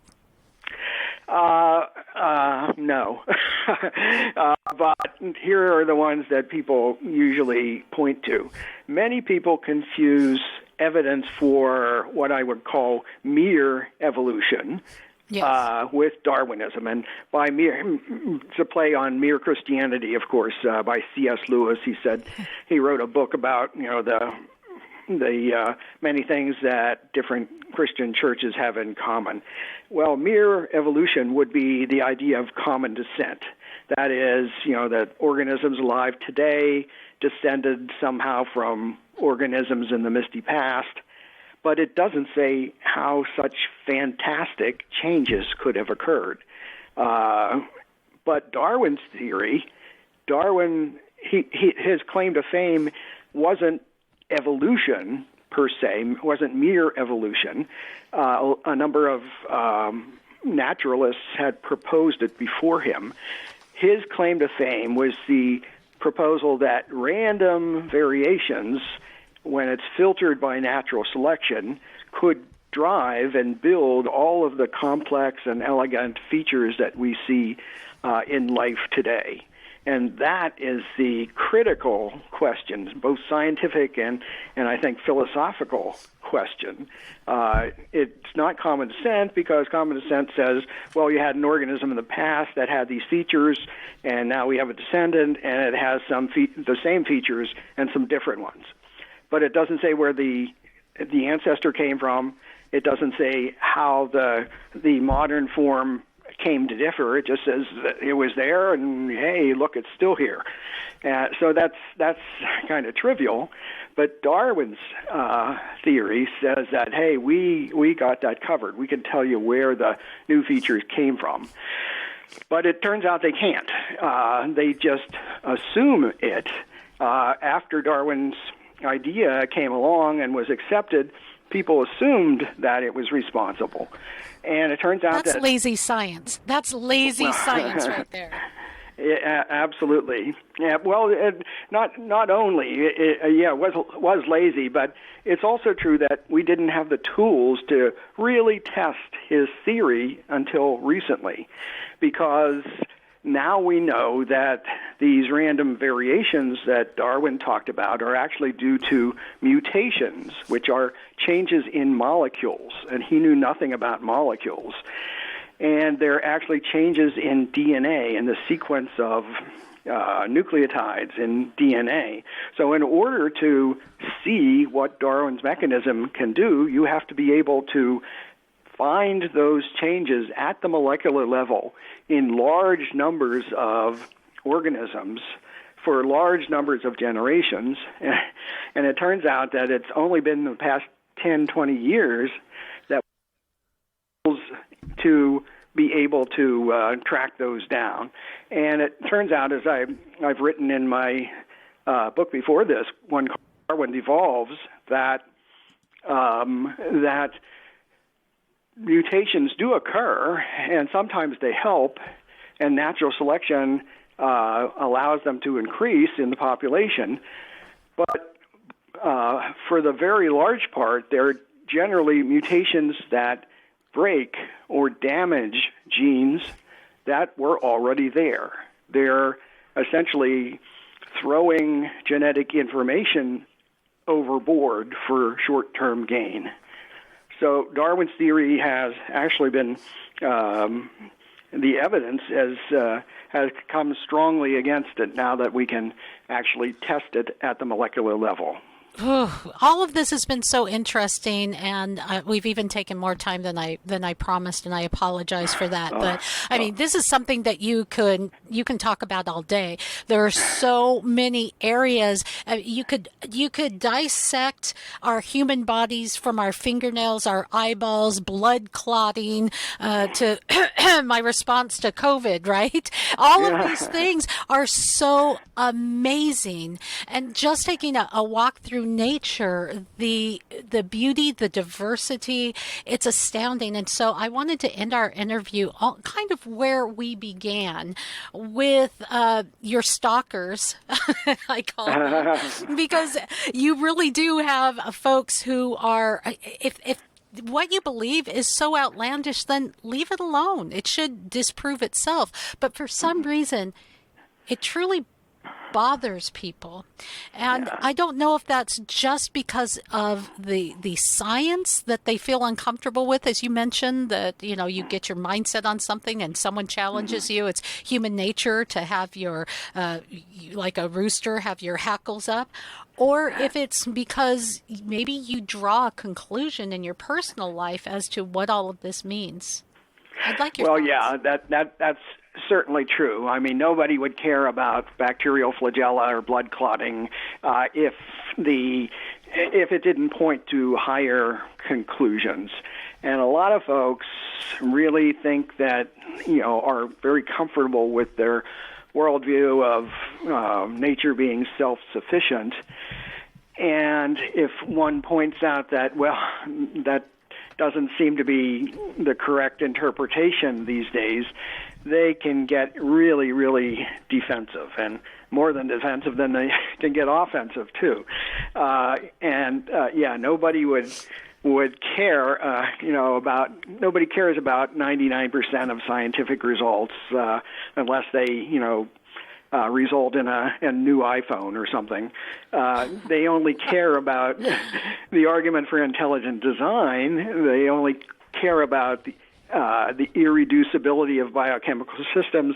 [SPEAKER 10] No. But here are the ones that people usually point to. Many people confuse evidence for what I would call mere evolution with Darwinism. And by mere, it's a play on Mere Christianity, of course, by C.S. Lewis. He wrote a book about, the many things that different Christian churches have in common. Well, mere evolution would be the idea of common descent. That is, that organisms alive today descended somehow from organisms in the misty past, but it doesn't say how such fantastic changes could have occurred. But Darwin's theory, his claim to fame wasn't evolution per se, wasn't mere evolution. A number of naturalists had proposed it before him. His claim to fame was the proposal that random variations, when it's filtered by natural selection, could drive and build all of the complex and elegant features that we see in life today. And that is the critical question, both scientific and I think philosophical question. It's not common descent, because common descent says, well, you had an organism in the past that had these features, and now we have a descendant, and it has the same features and some different ones. But it doesn't say where the ancestor came from. It doesn't say how the modern form came to differ. It just says that it was there, and hey, look, it's still here. So that's kind of trivial. But Darwin's theory says that, hey, we got that covered. We can tell you where the new features came from. But it turns out they can't. They just assume it. After Darwin's idea came along and was accepted, people assumed that it was responsible. And it turns out
[SPEAKER 1] that's lazy science. That's lazy science right there.
[SPEAKER 10] Yeah, absolutely. Yeah. Well, not only it was lazy, but it's also true that we didn't have the tools to really test his theory until recently, because now we know that these random variations that Darwin talked about are actually due to mutations, which are changes in molecules, and he knew nothing about molecules. And they're actually changes in DNA, in the sequence of nucleotides in DNA. So in order to see what Darwin's mechanism can do, you have to be able to find those changes at the molecular level in large numbers of organisms for large numbers of generations. And it turns out that it's only been the past 10, 20 years that to be able to track those down. And it turns out, as I've written in my book before this, when Darwin evolves, that that mutations do occur, and sometimes they help, and natural selection allows them to increase in the population. But for the very large part, they're generally mutations that break or damage genes that were already there. They're essentially throwing genetic information overboard for short-term gain. So Darwin's theory has actually been, the evidence has come strongly against it now that we can actually test it at the molecular level.
[SPEAKER 1] All of this has been so interesting, and we've even taken more time than I promised, and I apologize for that. But I mean, this is something that you can talk about all day. There are so many areas. You could dissect our human bodies from our fingernails, our eyeballs, blood clotting, to my response to COVID. Right? All of these things are so amazing, and just taking a walk through nature, the beauty, the diversity, it's astounding. And so I wanted to end our interview kind of where we began with your stalkers, I call them, because you really do have folks who are, if what you believe is so outlandish, then leave it alone. It should disprove itself. But for some reason, it truly bothers people. And I don't know if that's just because of the science that they feel uncomfortable with, as you mentioned, that, you know, you get your mindset on something and someone challenges you. It's human nature to have your, like a rooster, have your hackles up. Or if it's because maybe you draw a conclusion in your personal life as to what all of this means. I'd like your thoughts.
[SPEAKER 10] Yeah, that's certainly true. I mean, nobody would care about bacterial flagella or blood clotting if it didn't point to higher conclusions. And a lot of folks really think that, you know, are very comfortable with their worldview of nature being self-sufficient. And if one points out that, well, that doesn't seem to be the correct interpretation these days, they can get really, really defensive, and more than defensive, then they can get offensive too. Nobody would care, nobody cares about 99% of scientific results unless they, result in a new iPhone or something. They only care about the argument for intelligent design. They only care about the irreducibility of biochemical systems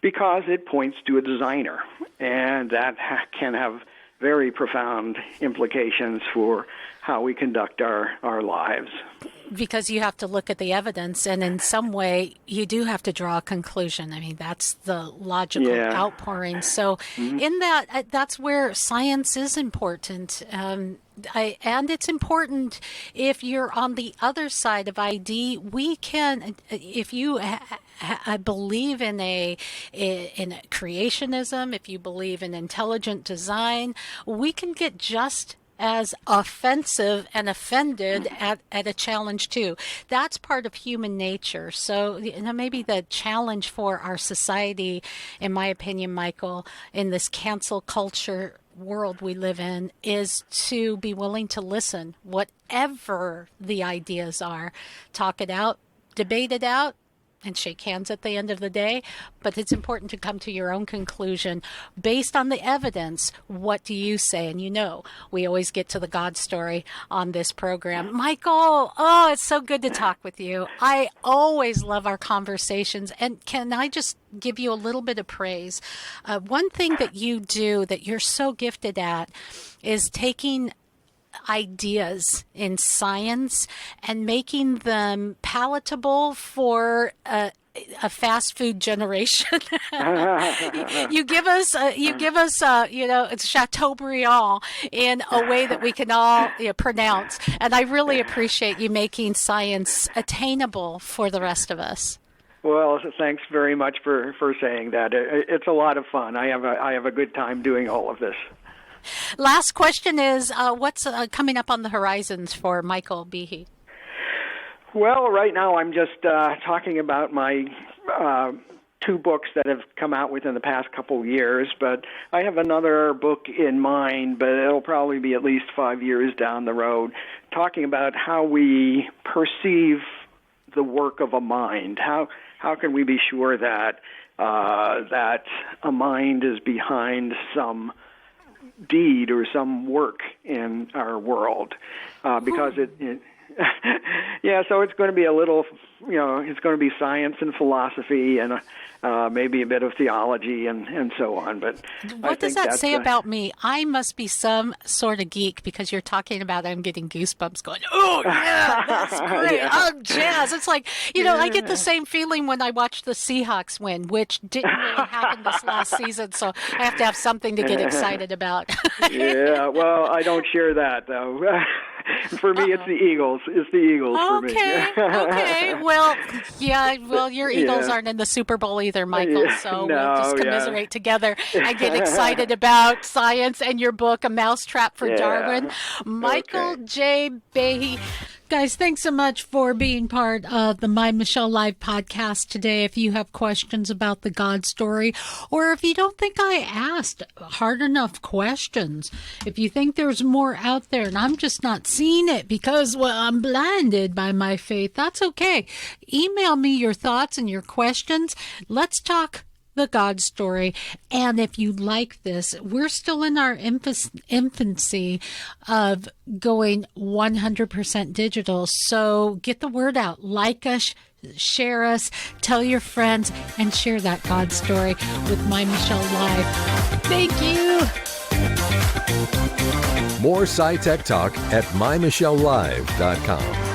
[SPEAKER 10] because it points to a designer, and that can have very profound implications for how we conduct our lives.
[SPEAKER 1] Because you have to look at the evidence, and in some way you do have to draw a conclusion. I mean, that's the logical outpouring. So in that's where science is important. And it's important if you're on the other side of ID. We can, if you believe in a creationism, if you believe in intelligent design, we can get just as offensive and offended at a challenge too. That's part of human nature. So maybe the challenge for our society, in my opinion, Michael, in this cancel culture world we live in, is to be willing to listen, whatever the ideas are, talk it out, debate it out, and shake hands at the end of the day. But it's important to come to your own conclusion based on the evidence. What do you say? And we always get to the God story on this program. Michael, it's so good to talk with you. I always love our conversations. And can I just give you a little bit of praise? One thing that you do that you're so gifted at is taking ideas in science and making them palatable for a fast food generation. you give us it's Chateaubriand in a way that we can all pronounce. And I really appreciate you making science attainable for the rest of us.
[SPEAKER 10] Well, thanks very much for saying that. It's a lot of fun. I have a good time doing all of this.
[SPEAKER 1] Last question is, what's coming up on the horizons for Michael Behe?
[SPEAKER 10] Well, right now I'm just talking about my 2 books that have come out within the past couple years, but I have another book in mind, but it'll probably be at least 5 years down the road, talking about how we perceive the work of a mind. How can we be sure that that a mind is behind some deed or some work in our world, because it so it's going to be a little, it's going to be science and philosophy and maybe a bit of theology and so on. But
[SPEAKER 1] what does that say about me? I must be some sort of geek, because you're talking about I'm getting goosebumps going, oh, yeah, that's great. Yeah. I'm jazzed. It's like, I get the same feeling when I watch the Seahawks win, which didn't really happen this last season. So I have to have something to get excited about.
[SPEAKER 10] Yeah, well, I don't share that, though. For me, it's the Eagles. It's the Eagles for me.
[SPEAKER 1] Okay. Well, your Eagles aren't in the Super Bowl either, Michael. So we'll just commiserate together. I get excited about science and your book, A Mousetrap for Darwin. Michael J. Behe. Guys, thanks so much for being part of the My Michelle Live podcast today. If you have questions about the God story, or if you don't think I asked hard enough questions, if you think there's more out there and I'm just not seeing it because, I'm blinded by my faith, that's okay. Email me your thoughts and your questions. Let's talk the God story. And if you like this, we're still in our infancy of going 100% digital. So get the word out, like us, share us, tell your friends, and share that God story with My Michelle Live. Thank you.
[SPEAKER 2] More SciTech Talk at MyMichelleLive.com.